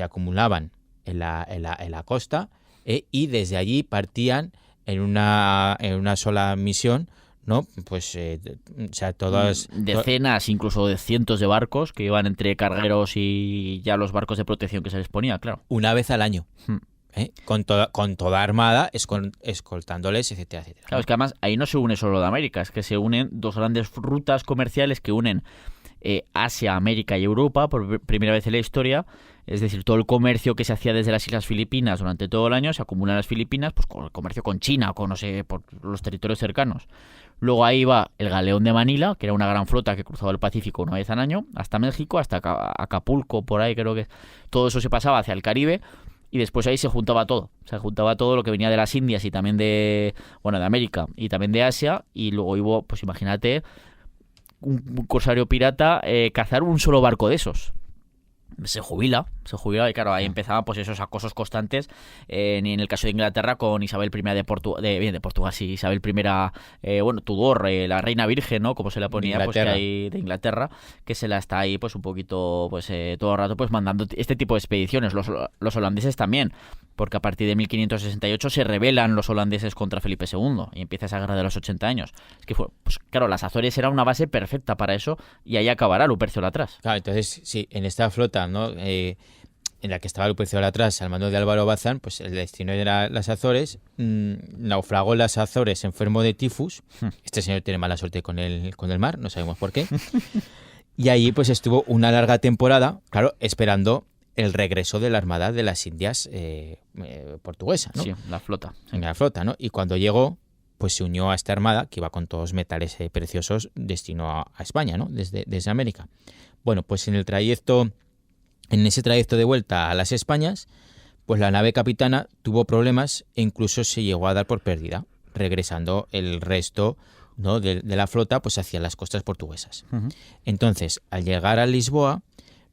acumulaban en la costa y desde allí partían en una sola misión, ¿no? Pues, o sea, todas... Decenas, incluso de cientos de barcos que iban entre cargueros y ya los barcos de protección que se les ponía, claro. Una vez al año. Con toda armada, escoltándoles, etcétera, etcétera. Claro, es que además ahí no se une solo de América, es que se unen dos grandes rutas comerciales que unen Asia, América y Europa por primera vez en la historia. Es decir, todo el comercio que se hacía desde las Islas Filipinas durante todo el año se acumula en las Filipinas, pues con el comercio con China, con no sé, por los territorios cercanos. Luego ahí va el Galeón de Manila, que era una gran flota que cruzaba el Pacífico una vez al año, hasta México, hasta Acapulco, por ahí creo que todo eso se pasaba hacia el Caribe. Y después ahí se juntaba todo. Se juntaba todo lo que venía de las Indias y también de América y también de Asia. Y luego hubo, pues imagínate, un corsario pirata cazar un solo barco de esos. Se jubila y claro, ahí empezaban pues esos acosos constantes, ni en el caso de Inglaterra con Isabel I de Portugal, sí, Isabel I, Tudor, la reina virgen, ¿no? Como se la ponía, pues que hay de Inglaterra, que se la está ahí pues un poquito, pues todo el rato pues mandando este tipo de expediciones, los holandeses también, porque a partir de 1568 se rebelan los holandeses contra Felipe II y empieza esa guerra de los 80 años. Es que fue, pues claro, las Azores era una base perfecta para eso y ahí acabará Lupercio Latras. Claro, entonces, sí, en esta flota, ¿no? En la que estaba Lupercio Latras al mando de Álvaro Bazán, pues el destino era las Azores. Naufragó en las Azores enfermo de tifus. Este señor tiene mala suerte con el mar, no sabemos por qué. Y ahí pues estuvo una larga temporada, claro, esperando el regreso de la Armada de las Indias portuguesa, ¿no? Sí, la flota. En la flota, ¿no? Y cuando llegó, pues se unió a esta armada que iba con todos metales preciosos destino a España, ¿no? Desde América. Bueno, pues en ese trayecto de vuelta a las Españas, pues la nave capitana tuvo problemas e incluso se llegó a dar por perdida, regresando el resto, ¿no? de la flota pues hacia las costas portuguesas. Entonces, al llegar a Lisboa,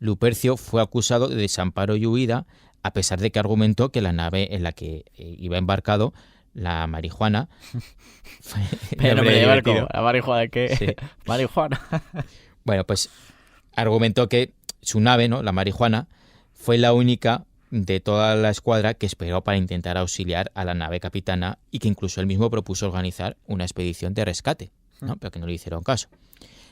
Lupercio fue acusado de desamparo y huida, a pesar de que argumentó que la nave en la que iba embarcado, la marihuana... El nombre de barco, la marihuana, ¿qué? Sí. Marihuana. Bueno, pues argumentó que su nave, ¿no? La marihuana, fue la única de toda la escuadra que esperó para intentar auxiliar a la nave capitana y que incluso él mismo propuso organizar una expedición de rescate, ¿no? Pero que no le hicieron caso.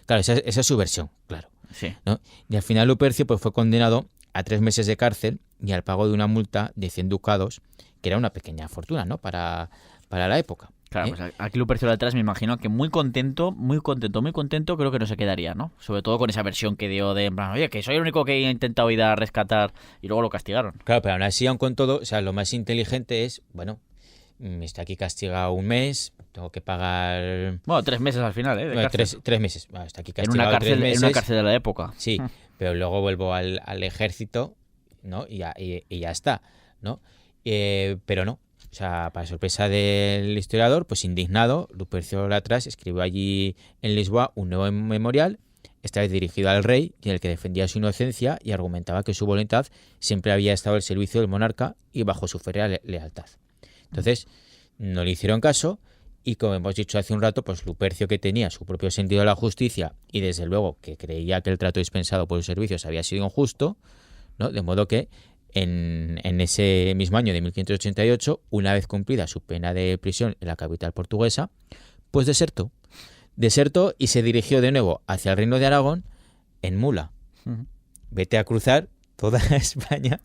Claro, esa es su versión, claro. Sí. ¿no? Y al final Lupercio pues fue condenado a 3 meses de cárcel y al pago de una multa de 100 ducados, que era una pequeña fortuna, ¿no? Para la época. Claro, pues aquí Lupercio de atrás me imagino que muy contento, creo que no se quedaría, ¿no? Sobre todo con esa versión que dio de, en plan, oye, que soy el único que he intentado ir a rescatar y luego lo castigaron. Claro, pero aún así, aun con todo, o sea, lo más inteligente es, bueno, está aquí castigado un mes, tengo que pagar... Bueno, 3 meses al final, ¿eh? De Bueno, cárcel. 3 meses. Bueno, está aquí En castigado una 3 cárcel, meses. en una cárcel de la época. Sí, pero luego vuelvo al ejército, ¿no? Y ya está, ¿no? Pero no. O sea, para sorpresa del historiador, pues indignado, Lupercio Latras escribió allí en Lisboa un nuevo memorial, esta vez dirigido al rey, y en el que defendía su inocencia y argumentaba que su voluntad siempre había estado al servicio del monarca y bajo su férrea lealtad. Entonces, no le hicieron caso, y como hemos dicho hace un rato, pues Lupercio, que tenía su propio sentido de la justicia y desde luego que creía que el trato dispensado por sus servicios había sido injusto, ¿no? De modo que en ese mismo año de 1588, una vez cumplida su pena de prisión en la capital portuguesa, pues desertó y se dirigió de nuevo hacia el reino de Aragón en mula. Vete a cruzar toda España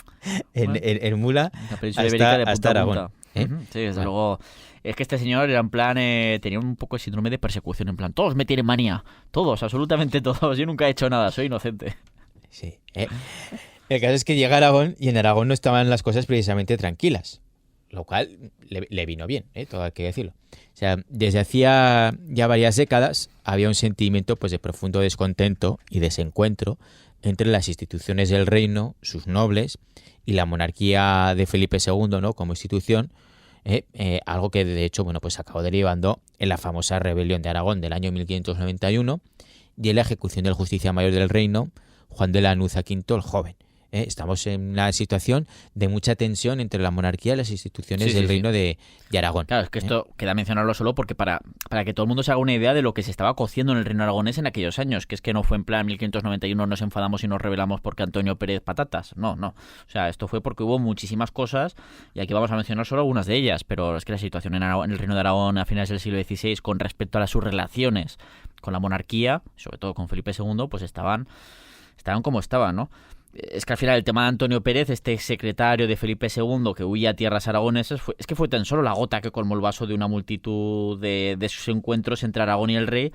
en mula La península ibérica de punta hasta a Aragón. punta. Sí, desde luego. Es que este señor era en plan, tenía un poco de síndrome de persecución, en plan, todos me tienen manía, todos, absolutamente todos, yo nunca he hecho nada, soy inocente. Sí. El caso es que llega a Aragón y en Aragón no estaban las cosas precisamente tranquilas, lo cual le vino bien, todo hay que decirlo. O sea, desde hacía ya varias décadas había un sentimiento pues de profundo descontento y desencuentro entre las instituciones del reino, sus nobles y la monarquía de Felipe II, ¿no? Como institución, algo que de hecho bueno pues acabó derivando en la famosa rebelión de Aragón del año 1591 y en la ejecución del Justicia Mayor del Reino, Juan de Lanuza V el Joven. Estamos en una situación de mucha tensión entre la monarquía y las instituciones del reino de Aragón. Claro, es que esto queda mencionarlo solo porque para que todo el mundo se haga una idea de lo que se estaba cociendo en el reino aragonés en aquellos años, que es que no fue en plan 1591 nos enfadamos y nos rebelamos porque Antonio Pérez patatas, no. O sea, esto fue porque hubo muchísimas cosas y aquí vamos a mencionar solo algunas de ellas, pero es que la situación en el reino de Aragón a finales del siglo XVI con respecto a sus relaciones con la monarquía, sobre todo con Felipe II, pues estaban como estaban, ¿no? Es que al final el tema de Antonio Pérez, este secretario de Felipe II que huía a tierras aragonesas, fue tan solo la gota que colmó el vaso de una multitud de sus encuentros entre Aragón y el rey,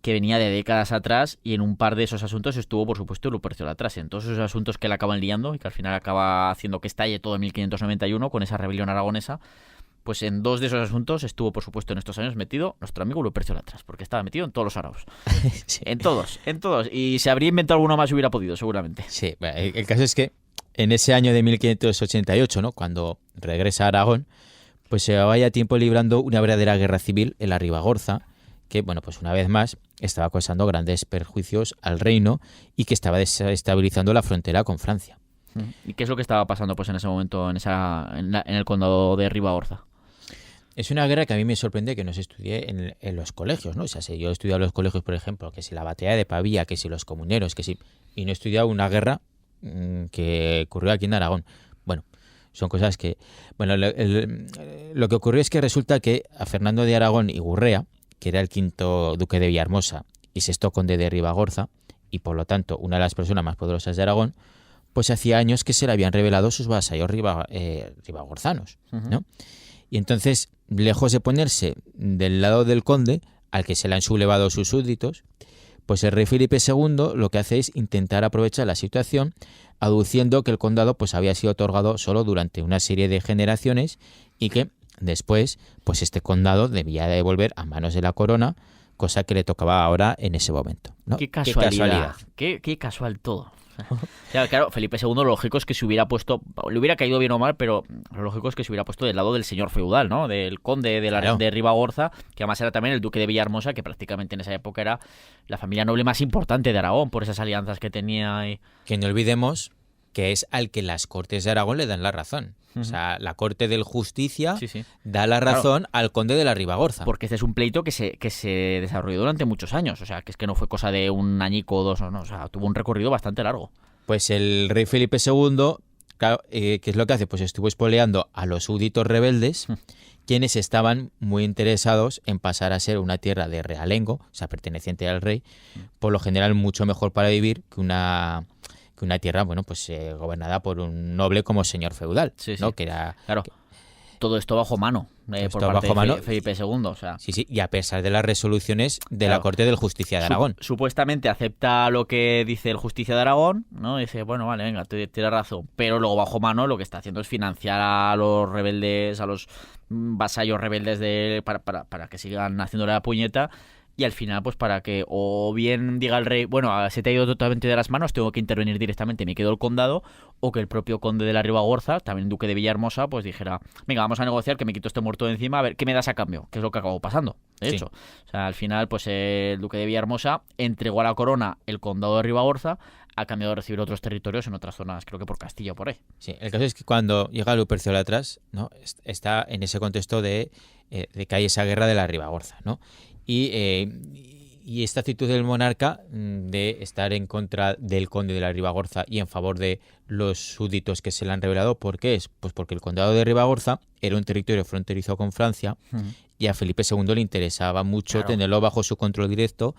que venía de décadas atrás, y en un par de esos asuntos estuvo, por supuesto, Lupercio Latras, en todos esos asuntos que le acaban liando y que al final acaba haciendo que estalle todo en 1591 con esa rebelión aragonesa. Pues en 2 de esos asuntos estuvo, por supuesto, en estos años metido nuestro amigo Lupercio Latras, porque estaba metido en todos los araos. Sí. En todos. Y se habría inventado alguno más si hubiera podido, seguramente. Sí, el caso es que en ese año de 1588, ¿no? Cuando regresa a Aragón, pues se llevaba ya tiempo librando una verdadera guerra civil en la Ribagorza, que, bueno, pues una vez más estaba causando grandes perjuicios al reino y que estaba desestabilizando la frontera con Francia. ¿Y qué es lo que estaba pasando pues en ese momento en el condado de Ribagorza? Es una guerra que a mí me sorprende que no se estudie en los colegios, ¿no? O sea, si yo he estudiado en los colegios, por ejemplo, que si la batalla de Pavía, que si los comuneros, que si... Y no he estudiado una guerra que ocurrió aquí en Aragón. Bueno, son cosas que... Bueno, lo que ocurrió es que resulta que a Fernando de Aragón y Gurrea, que era el quinto duque de Villahermosa y sexto conde de Ribagorza, y por lo tanto una de las personas más poderosas de Aragón, pues hacía años que se le habían revelado sus vasallos ribagorzanos, ¿no? Y entonces, lejos de ponerse del lado del conde, al que se le han sublevado sus súbditos, pues el rey Felipe II lo que hace es intentar aprovechar la situación, aduciendo que el condado pues había sido otorgado solo durante una serie de generaciones y que después pues este condado debía de volver a manos de la corona, cosa que le tocaba ahora en ese momento, ¿no? Qué casualidad. Qué casual todo. Claro, Felipe II lo lógico es que se hubiera puesto, le hubiera caído bien o mal, pero lo lógico es que se hubiera puesto del lado del señor feudal, ¿no? Del conde de Ribagorza, que además era también el duque de Villahermosa, que prácticamente en esa época era la familia noble más importante de Aragón, por esas alianzas que tenía. Que no olvidemos que es al que las Cortes de Aragón le dan la razón. O sea, la Corte del Justicia da la razón al conde de la Ribagorza. Porque este es un pleito que se desarrolló durante muchos años. O sea, que es que no fue cosa de un añico o 2, no. O sea, tuvo un recorrido bastante largo. Pues el rey Felipe II, claro, ¿qué es lo que hace? Pues estuvo espoleando a los súbditos rebeldes quienes estaban muy interesados en pasar a ser una tierra de realengo, o sea, perteneciente al rey, por lo general mucho mejor para vivir que una tierra, bueno, pues gobernada por un noble como señor feudal, Sí, ¿no? sí. Que era... Claro. Todo esto bajo mano por Esto parte bajo mano. de Felipe II. O sea, Sí, y a pesar de las resoluciones de Claro. la Corte del Justicia de Aragón. Supuestamente acepta lo que dice el Justicia de Aragón, ¿no? Y dice, bueno, vale, venga, tienes razón. Pero luego bajo mano lo que está haciendo es financiar a los rebeldes, a los vasallos rebeldes para que sigan haciéndole la puñeta. Y al final, pues para que o bien diga el rey, bueno, se te ha ido totalmente de las manos, tengo que intervenir directamente, me quedo el condado, o que el propio conde de la Ribagorza, también duque de Villahermosa, pues dijera, venga, vamos a negociar, que me quito este muerto de encima, a ver, ¿qué me das a cambio? Que es lo que acabó pasando, de Sí. hecho. O sea, al final, pues el duque de Villahermosa entregó a la corona el condado de Ribagorza a cambio de recibir otros territorios en otras zonas, creo que por Castilla o por ahí. Sí, el caso es que cuando llega Lupercio Latras, ¿no? Está en ese contexto de que hay esa guerra de la Ribagorza, ¿no? Y esta actitud del monarca de estar en contra del conde de la Ribagorza y en favor de los súbditos que se le han revelado, ¿por qué es? Pues porque el condado de Ribagorza era un territorio fronterizo con Francia y a Felipe II le interesaba mucho Claro. tenerlo bajo su control directo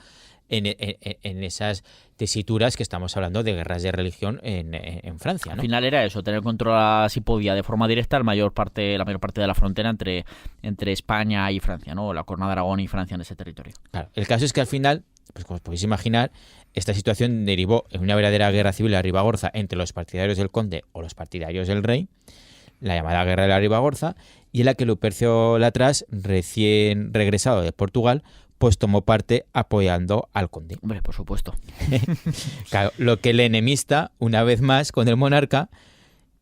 en esas tesituras que estamos hablando de guerras de religión en Francia, Al ¿no? final era eso, tener control, si podía, de forma directa la mayor parte de la frontera entre España y Francia, ¿no? La corona de Aragón y Francia en ese territorio. Claro, el caso es que al final, pues como os podéis imaginar, esta situación derivó en una verdadera guerra civil a Ribagorza entre los partidarios del conde o los partidarios del rey, la llamada Guerra de la Ribagorza, y en la que Lupercio Latras, recién regresado de Portugal, pues tomó parte apoyando al conde. Hombre, por supuesto. Claro, lo que le enemista una vez más con el monarca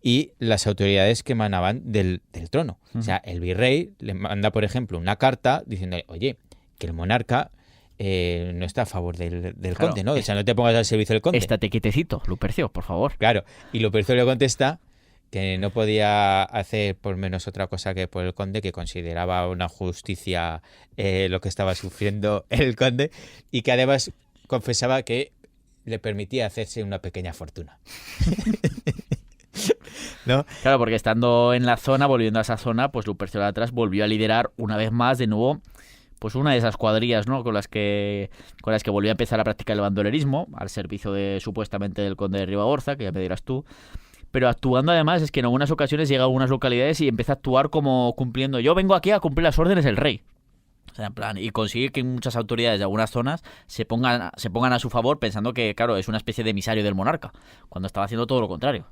y las autoridades que emanaban del trono. O sea, el virrey le manda, por ejemplo, una carta diciendo, oye, que el monarca no está a favor del Claro, conde, ¿no? O sea, no te pongas al servicio del conde. Estate quietecito, Lupercio, por favor. Claro, y Lupercio le contesta que no podía hacer por menos otra cosa que por el conde, que consideraba una justicia lo que estaba sufriendo el conde, y que además confesaba que le permitía hacerse una pequeña fortuna. ¿No? Claro, porque estando en la zona, volviendo a esa zona, pues Lupercio Latras volvió a liderar una vez más, de nuevo, pues una de esas cuadrillas, ¿no? Con las que volvió a empezar a practicar el bandolerismo, al servicio de supuestamente del conde de Ribagorza, que ya me dirás tú. Pero actuando además, es que en algunas ocasiones llega a algunas localidades y empieza a actuar como cumpliendo, yo vengo aquí a cumplir las órdenes del rey. O sea, en plan, y conseguir que muchas autoridades de algunas zonas se pongan a su favor, pensando que, claro, es una especie de emisario del monarca, cuando estaba haciendo todo lo contrario.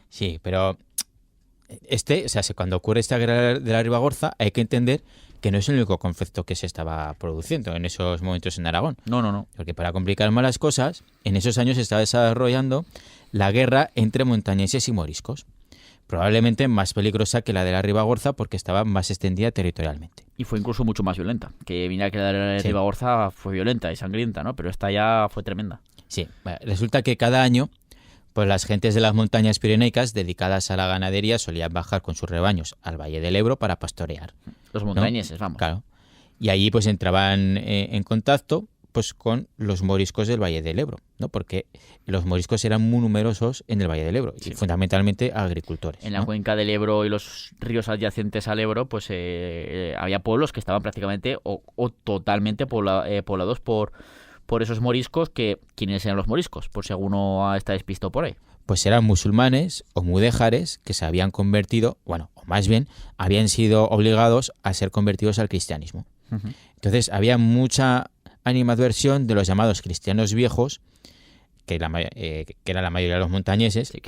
Sí, pero o sea, cuando ocurre esta guerra de la Ribagorza, hay que entender que no es el único conflicto que se estaba produciendo en esos momentos en Aragón. No. Porque para complicar más las cosas, en esos años se estaba desarrollando la guerra entre montañeses y moriscos, probablemente más peligrosa que la de la Ribagorza porque estaba más extendida territorialmente. Y fue incluso mucho más violenta. Que mira que la de Sí. Ribagorza fue violenta y sangrienta, ¿no? Pero esta ya fue tremenda. Sí, resulta que cada año pues las gentes de las montañas pirenaicas dedicadas a la ganadería solían bajar con sus rebaños al Valle del Ebro para pastorear. Los montañeses, vamos. Claro. Y allí pues entraban en contacto pues con los moriscos del Valle del Ebro, ¿no? Porque los moriscos eran muy numerosos en el Valle del Ebro, Sí. y fundamentalmente agricultores. En la ¿no? cuenca del Ebro y los ríos adyacentes al Ebro, pues había pueblos que estaban prácticamente o totalmente poblados por esos moriscos. ¿Quiénes eran los moriscos? Por si alguno está despistado por ahí. Pues eran musulmanes o mudéjares que se habían convertido, bueno, o más bien, habían sido obligados a ser convertidos al cristianismo. Entonces había mucha animadversión de los llamados cristianos viejos, que era la mayoría de los montañeses, Sí,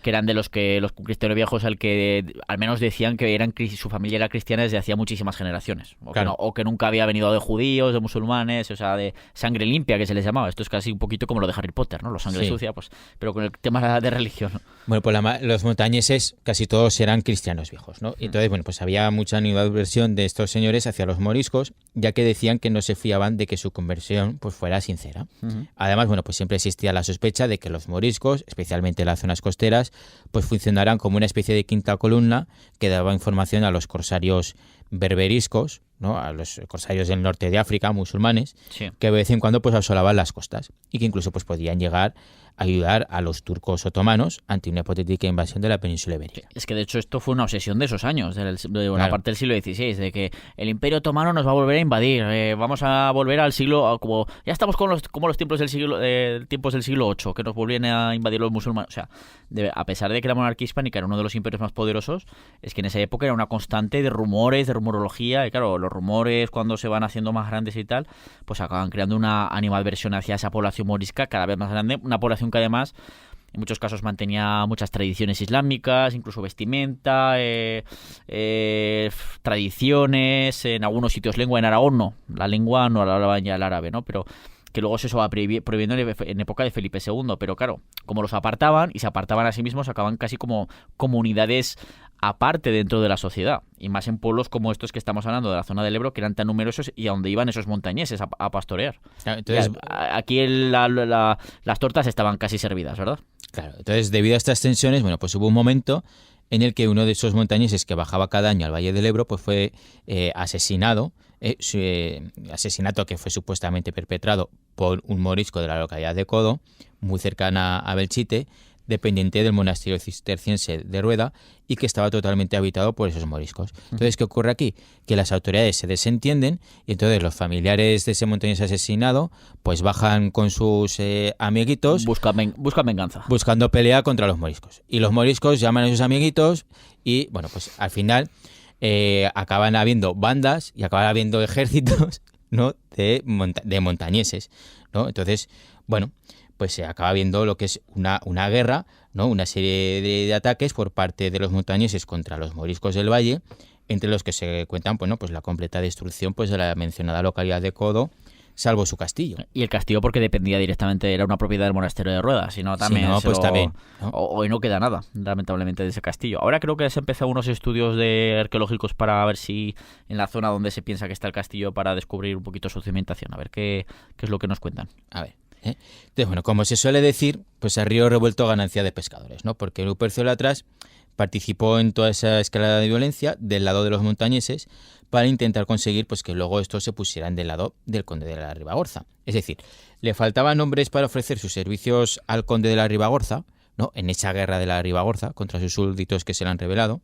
que eran de los cristianos viejos al que al menos decían que su familia era cristiana desde hacía muchísimas generaciones. Claro. O que nunca había venido de judíos, de musulmanes, o sea, de sangre limpia, que se les llamaba. Esto es casi un poquito como lo de Harry Potter, ¿no? Los sangre Sí. sucia, pues, pero con el tema de religión. Bueno, pues los montañeses casi todos eran cristianos viejos, ¿no? Y entonces, bueno, pues había mucha animadversión de estos señores hacia los moriscos, ya que decían que no se fiaban de que su conversión pues fuera sincera. Además, bueno, pues siempre existía la sospecha de que los moriscos, especialmente en las zonas costeras, pues funcionaran como una especie de quinta columna que daba información a los corsarios berberiscos, ¿no? A los corsarios del norte de África, musulmanes, Sí. que de vez en cuando pues asolaban las costas y que incluso pues podían llegar a ayudar a los turcos otomanos ante una hipotética invasión de la península ibérica. Es que de hecho esto fue una obsesión de esos años, de una Claro. parte del siglo XVI, de que el Imperio Otomano nos va a volver a invadir, vamos a volver al siglo, como ya estamos como los tiempos del siglo VIII, que nos volvían a invadir los musulmanes. O sea, a pesar de que la monarquía hispánica era uno de los imperios más poderosos, es que en esa época era una constante de rumores, de rumorología, y claro, los rumores cuando se van haciendo más grandes y tal, pues acaban creando una animadversión hacia esa población morisca cada vez más grande, una población que además en muchos casos mantenía muchas tradiciones islámicas, incluso vestimenta, tradiciones, en algunos sitios lengua, en Aragón no, la lengua no la hablaban ya el árabe, ¿no? Pero que luego se va prohibiendo en época de Felipe II, pero claro, como los apartaban y se apartaban a sí mismos, acaban casi como comunidades aparte dentro de la sociedad, y más en pueblos como estos que estamos hablando de la zona del Ebro, que eran tan numerosos y a donde iban esos montañeses a pastorear. Entonces, Aquí las tortas estaban casi servidas, ¿verdad? claro, entonces debido a estas tensiones, bueno, pues hubo un momento en el que uno de esos montañeses que bajaba cada año al Valle del Ebro pues fue asesinado, asesinato que fue supuestamente perpetrado por un morisco de la localidad de Codo, muy cercana a Belchite, dependiente del monasterio cisterciense de Rueda, y que estaba totalmente habitado por esos moriscos. Entonces, ¿qué ocurre aquí? Que las autoridades se desentienden y entonces los familiares de ese montañés asesinado pues bajan con sus amiguitos Buscan venganza. buscando pelea contra los moriscos. Y los moriscos llaman a sus amiguitos y, bueno, pues al final acaban habiendo bandas y acaban habiendo ejércitos, ¿no? de montañeses, ¿no? Entonces, bueno, pues se acaba viendo lo que es una guerra, ¿no? Una serie de ataques por parte de los montañeses contra los moriscos del valle, entre los que se cuentan, bueno, pues la completa destrucción pues de la mencionada localidad de Codo, salvo su castillo. Y el castillo porque dependía directamente, era una propiedad del monasterio de Rueda, si no también... Si no, pues también, ¿no? Hoy no queda nada, lamentablemente, de ese castillo. Ahora creo que se han empezado unos estudios arqueológicos para ver si en la zona donde se piensa que está el castillo, para descubrir un poquito su cimentación, a ver qué es lo que nos cuentan. A ver. Entonces, bueno, como se suele decir, pues a río revuelto ganancia de pescadores, ¿no? Porque Lupercio Latras participó en toda esa escalada de violencia del lado de los montañeses para intentar conseguir pues que luego estos se pusieran del lado del conde de la Ribagorza. Es decir, le faltaban hombres para ofrecer sus servicios al conde de la Ribagorza, ¿no? En esa guerra de la Ribagorza contra sus súbditos que se le han rebelado.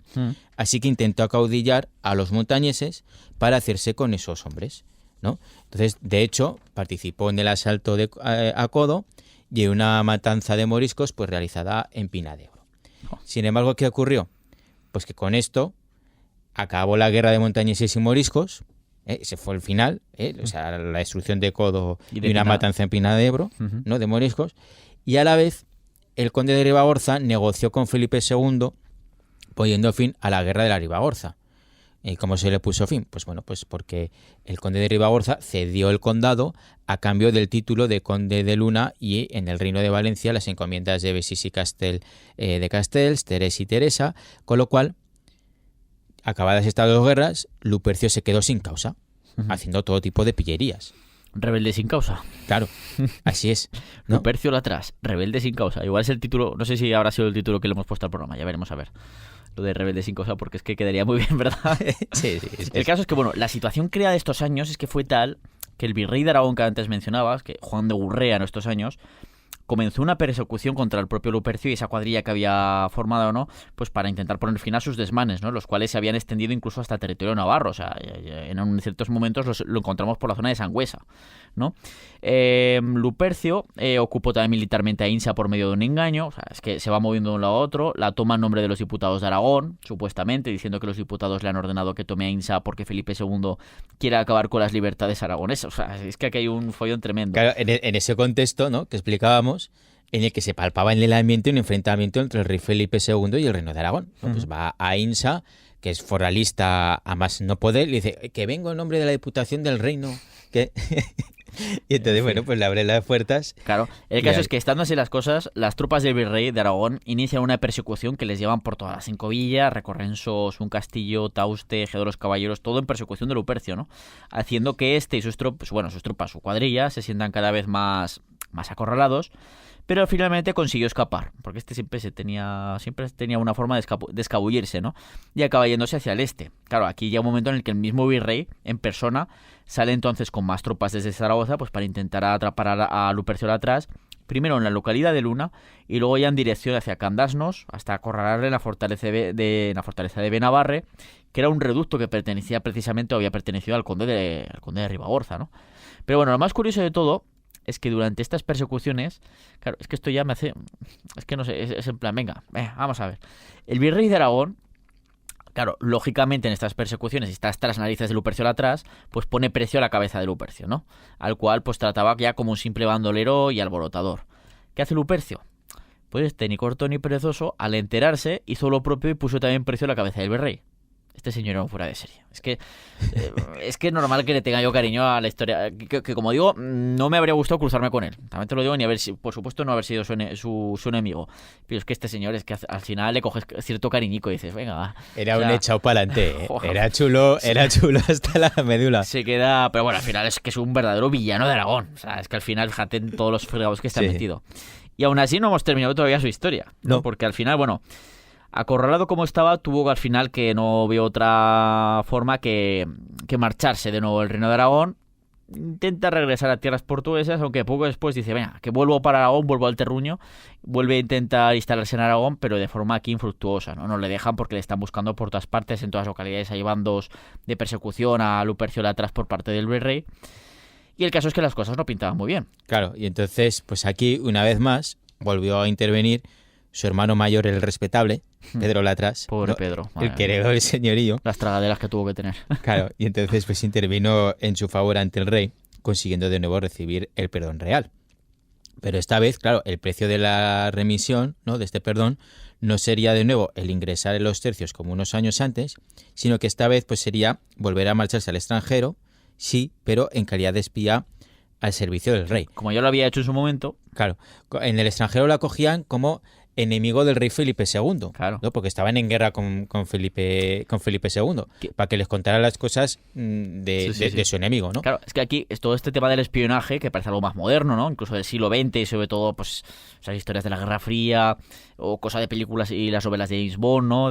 Así que intentó acaudillar a los montañeses para hacerse con esos hombres, ¿no? Entonces, de hecho, participó en el asalto a Codo y en una matanza de moriscos pues realizada en Pina de Ebro. Sin embargo, ¿qué ocurrió? Pues que con esto acabó la guerra de montañeses y moriscos, ese fue el final, o sea, la destrucción de Codo y una matanza en Pina de Ebro, ¿no? De moriscos, y a la vez el conde de Ribagorza negoció con Felipe II poniendo fin a la guerra de la Ribagorza. ¿Y cómo se le puso fin? Pues bueno, pues porque el conde de Ribagorza cedió el condado a cambio del título de conde de Luna y en el reino de Valencia las encomiendas de Besís y Castel de Castells, Terés y Teresa, con lo cual, acabadas estas dos guerras, Lupercio se quedó sin causa, haciendo todo tipo de pillerías. Rebelde sin causa. Claro, así es, ¿no? Lupercio Latras, rebelde sin causa. Igual es el título, no sé si habrá sido el título que le hemos puesto al programa, ya veremos a ver. Lo de rebelde sin causa, porque es que quedaría muy bien, ¿verdad? Sí. El caso es que, bueno, la situación creada estos años es que fue tal que el virrey de Aragón que antes mencionabas, que Juan de Gurrea en estos años, comenzó una persecución contra el propio Lupercio y esa cuadrilla que había formado, ¿no? Pues para intentar poner fin a sus desmanes, ¿no? Los cuales se habían extendido incluso hasta el territorio navarro. O sea, en ciertos momentos lo encontramos por la zona de Sangüesa, ¿no? Lupercio ocupó también militarmente a Insa por medio de un engaño. O sea, es que se va moviendo de un lado a otro. La toma en nombre de los diputados de Aragón, supuestamente, diciendo que los diputados le han ordenado que tome a Insa porque Felipe II quiere acabar con las libertades aragonesas. O sea, es que aquí hay un follón tremendo. Claro, en ese contexto, ¿no? Que explicábamos, en el que se palpaba en el ambiente un enfrentamiento entre el rey Felipe II y el reino de Aragón. Pues va a Insa, que es foralista a más no poder, y dice que vengo en nombre de la Diputación del Reino. Y entonces, bueno, pues le abre las puertas. Claro, el caso es que, estando así las cosas, las tropas del virrey de Aragón inician una persecución que les llevan por todas las 5 villas, recorren Sos, un castillo, Tauste, Eje de los Caballeros, todo en persecución de Lupercio, ¿no? Haciendo que este y sus tropas, su cuadrilla, se sientan cada vez más acorralados, pero finalmente consiguió escapar, porque este siempre tenía una forma de escabullirse, ¿no? Y acaba yéndose hacia el este. Claro, aquí llega un momento en el que el mismo virrey, en persona, sale entonces con más tropas desde Zaragoza, pues para intentar atrapar a Lupercio Latras, primero en la localidad de Luna y luego ya en dirección hacia Candasnos, hasta acorralarle en la fortaleza de Benabarre, que era un reducto que pertenecía precisamente o había pertenecido al conde de Ribagorza, ¿no? Pero bueno, lo más curioso de todo es que durante estas persecuciones, claro, es que esto ya me hace, es que no sé, es en plan, venga, vamos a ver. El virrey de Aragón, claro, lógicamente en estas persecuciones y está hasta las narices de Lupercio Latras, pues pone precio a la cabeza de Lupercio, ¿no? Al cual pues trataba ya como un simple bandolero y alborotador. ¿Qué hace Lupercio? Pues ni corto ni perezoso, al enterarse, hizo lo propio y puso también precio a la cabeza del virrey. Este señor era un fuera de serie. Es que es normal que le tenga yo cariño a la historia. Que como digo, no me habría gustado cruzarme con él. También te lo digo, ni haber, por supuesto no haber sido su enemigo. Pero es que este señor es que al final le coges cierto cariñico y dices, venga, va. Era un echado para adelante. Era chulo hasta la médula. Se queda, pero bueno, al final es que es un verdadero villano de Aragón. O sea, es que al final, fíjate en todos los fregados que está metido. Y aún así no hemos terminado todavía su historia. No. Porque al final, bueno, acorralado como estaba, tuvo al final que no vio otra forma que marcharse de nuevo del Reino de Aragón. Intenta regresar a tierras portuguesas, aunque poco después dice, venga, que vuelvo para Aragón, vuelvo al terruño, vuelve a intentar instalarse en Aragón, pero de forma aquí infructuosa, ¿no? No le dejan porque le están buscando por todas partes, en todas las localidades hay bandos de persecución a Lupercio Latras por parte del virrey. Y el caso es que las cosas no pintaban muy bien. Claro, y entonces, pues aquí, una vez más, volvió a intervenir su hermano mayor, el respetable, Pedro Latras. Pobre ¿no? Pedro. El que heredó el señorío. Las tragaderas que tuvo que tener. Claro, y entonces pues intervino en su favor ante el rey, consiguiendo de nuevo recibir el perdón real. Pero esta vez, claro, el precio de la remisión, ¿no?, de este perdón, no sería de nuevo el ingresar en los tercios como unos años antes, sino que esta vez pues sería volver a marcharse al extranjero, sí, pero en calidad de espía al servicio del rey. Como yo lo había hecho en su momento. Claro, en el extranjero lo acogían como enemigo del rey Felipe II, claro, ¿no? Porque estaban en guerra con Felipe II, para que les contara las cosas de su enemigo, ¿no? Claro, es que aquí es todo este tema del espionaje, que parece algo más moderno, ¿no? Incluso del siglo XX y sobre todo, pues, esas historias de la Guerra Fría o cosas de películas y las novelas de James Bond, ¿no?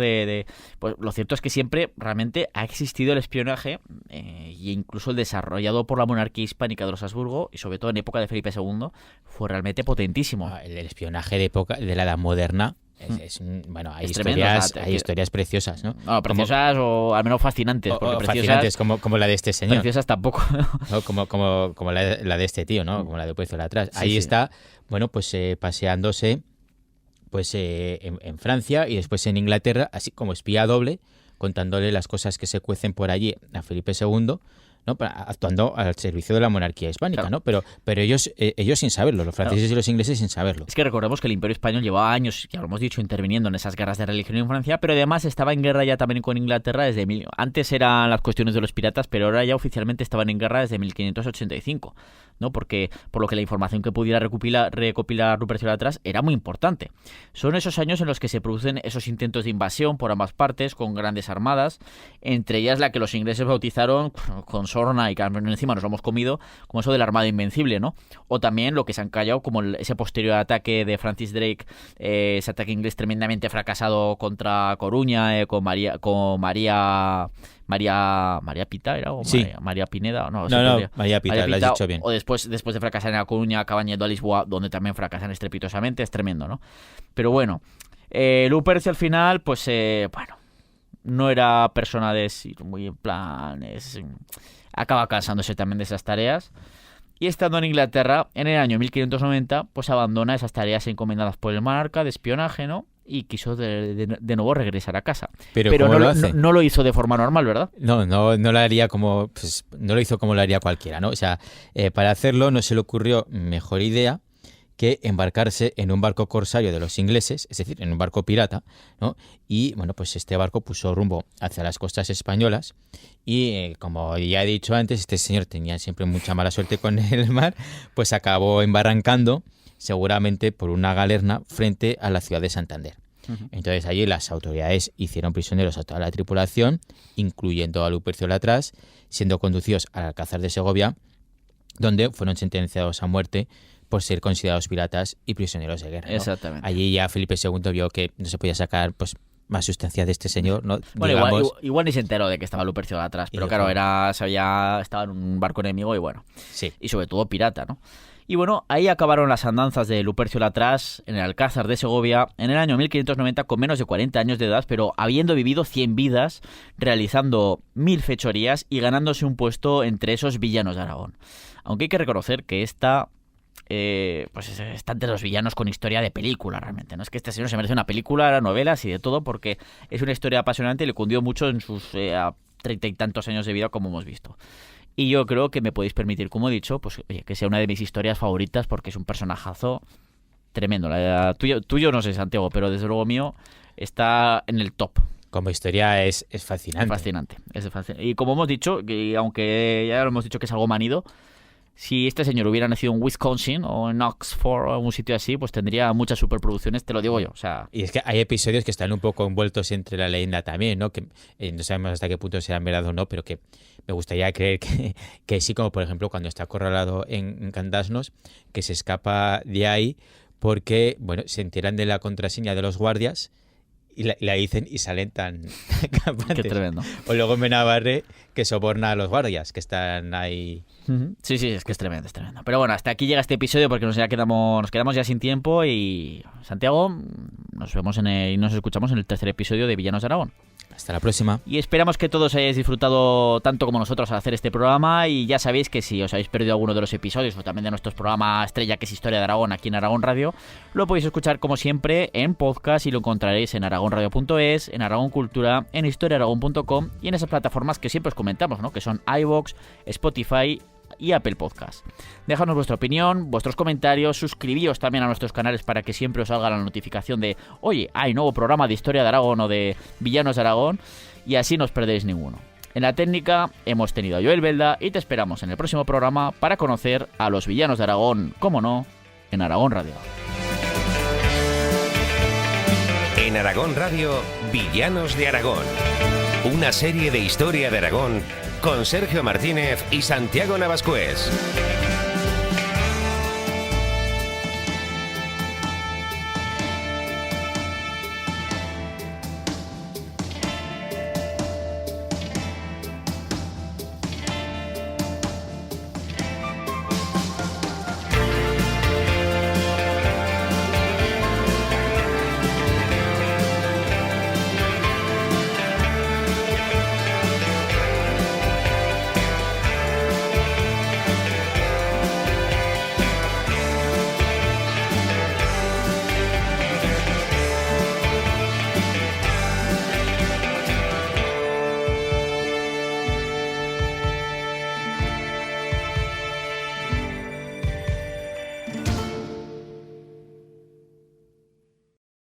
Pues lo cierto es que siempre realmente ha existido el espionaje e incluso el desarrollado por la monarquía hispánica de los Habsburgo y sobre todo en época de Felipe II fue realmente potentísimo. El espionaje de la Edad Moderna bueno, hay historias preciosas, ¿no? No, preciosas o al menos fascinantes. Porque fascinantes como la de este señor. Preciosas tampoco. ¿No? Como la de este tío, ¿no? Como la de Lupercio Latras. Ahí está, bueno, pues paseándose pues en Francia y después en Inglaterra, así como espía doble, contándole las cosas que se cuecen por allí a Felipe II, ¿no? Actuando al servicio de la monarquía hispánica, claro, ¿no? Pero ellos sin saberlo, los franceses y los ingleses sin saberlo. Es que recordemos que el Imperio Español llevaba años, ya lo hemos dicho, interviniendo en esas guerras de religión en Francia, pero además estaba en guerra ya también con Inglaterra desde antes eran las cuestiones de los piratas, pero ahora ya oficialmente estaban en guerra desde 1585, ¿no? Porque por lo que la información que pudiera recopilar Lupercio Latras era muy importante. Son esos años en los que se producen esos intentos de invasión por ambas partes con grandes armadas, entre ellas la que los ingleses bautizaron con sorna y que encima nos lo hemos comido, como eso de la Armada Invencible, ¿no? O también lo que se han callado como ese posterior ataque de Francis Drake, ese ataque inglés tremendamente fracasado contra Coruña, con María Pita, ¿era? ¿O sí. María Pineda? No, María Pita, lo has dicho bien. O después de fracasar en La Coruña, acaban yendo a Lisboa, donde también fracasan estrepitosamente. Es tremendo, ¿no? Pero bueno, Lupercio al final, pues, bueno, no era persona de muy en plan... acaba cansándose también de esas tareas. Y estando en Inglaterra, en el año 1590, pues abandona esas tareas encomendadas por el monarca de espionaje, ¿no? Y quiso de nuevo regresar a casa. Pero no lo hizo de forma normal, ¿verdad? No lo haría como... Pues, no lo hizo como lo haría cualquiera, ¿no? O sea, para hacerlo no se le ocurrió mejor idea que embarcarse en un barco corsario de los ingleses, es decir, en un barco pirata, ¿no? Y, bueno, pues este barco puso rumbo hacia las costas españolas y, como ya he dicho antes, este señor tenía siempre mucha mala suerte con el mar, pues acabó embarrancando seguramente por una galerna frente a la ciudad de Santander. Uh-huh. Entonces allí las autoridades hicieron prisioneros a toda la tripulación, incluyendo a Lupercio Latras, siendo conducidos al Alcázar de Segovia, donde fueron sentenciados a muerte por ser considerados piratas y prisioneros de guerra, ¿no? Exactamente. Allí ya Felipe II vio que no se podía sacar pues más sustancia de este señor, ¿no? Bueno, Digamos, igual ni se enteró de que estaba Lupercio atrás, pero Y claro, dijo- estaba en un barco enemigo y bueno, sí. y sobre todo pirata, ¿no? Y bueno, ahí acabaron las andanzas de Lupercio Latras en el Alcázar de Segovia en el año 1590 con menos de 40 años de edad, pero habiendo vivido 100 vidas, realizando 1000 fechorías y ganándose un puesto entre esos villanos de Aragón. Aunque hay que reconocer que esta pues está entre los villanos con historia de película realmente, ¿no? Es que este señor se merece una película, novelas y de todo porque es una historia apasionante y le cundió mucho en sus 30 y tantos años de vida como hemos visto. Y yo creo que me podéis permitir, como he dicho, pues oye, que sea una de mis historias favoritas porque es un personajazo tremendo. Tuyo no sé, Santiago, pero desde luego mío está en el top. Como historia es fascinante. Es fascinante. Y como hemos dicho, que aunque ya lo hemos dicho que es algo manido, si este señor hubiera nacido en Wisconsin o en Oxford o en un sitio así, pues tendría muchas superproducciones, te lo digo yo. O sea, Y es que hay episodios que están un poco envueltos entre la leyenda también, ¿no? Que no sabemos hasta qué punto serán verdad o no, pero que me gustaría creer que sí, como por ejemplo cuando está acorralado en Candasnos, que se escapa de ahí porque, bueno, se enteran de la contraseña de los guardias y la dicen y salen tan capaces. qué tremendo. O luego en Benabarre, que soborna a los guardias que están ahí. Sí, es que es tremendo, es tremendo. Pero bueno, hasta aquí llega este episodio porque nos quedamos ya sin tiempo y Santiago, nos vemos y nos escuchamos en el tercer episodio de Villanos de Aragón. Hasta la próxima. Y esperamos que todos hayáis disfrutado tanto como nosotros al hacer este programa y ya sabéis que si os habéis perdido alguno de los episodios o también de nuestros programas estrella que es Historia de Aragón aquí en Aragón Radio, lo podéis escuchar como siempre en podcast y lo encontraréis en aragonradio.es, en Aragón Cultura, en historiaaragón.com y en esas plataformas que siempre os comentamos, ¿no? Que son iVoox, Spotify y Apple Podcast. Dejadnos vuestra opinión, vuestros comentarios, suscribíos también a nuestros canales para que siempre os salga la notificación de oye, hay nuevo programa de Historia de Aragón o de Villanos de Aragón y así no os perdéis ninguno. En la técnica hemos tenido a Joel Belda y te esperamos en el próximo programa para conocer a los villanos de Aragón, como no, en Aragón Radio. En Aragón Radio, Villanos de Aragón. Una serie de historia de Aragón con Sergio Martínez y Santiago Navascués.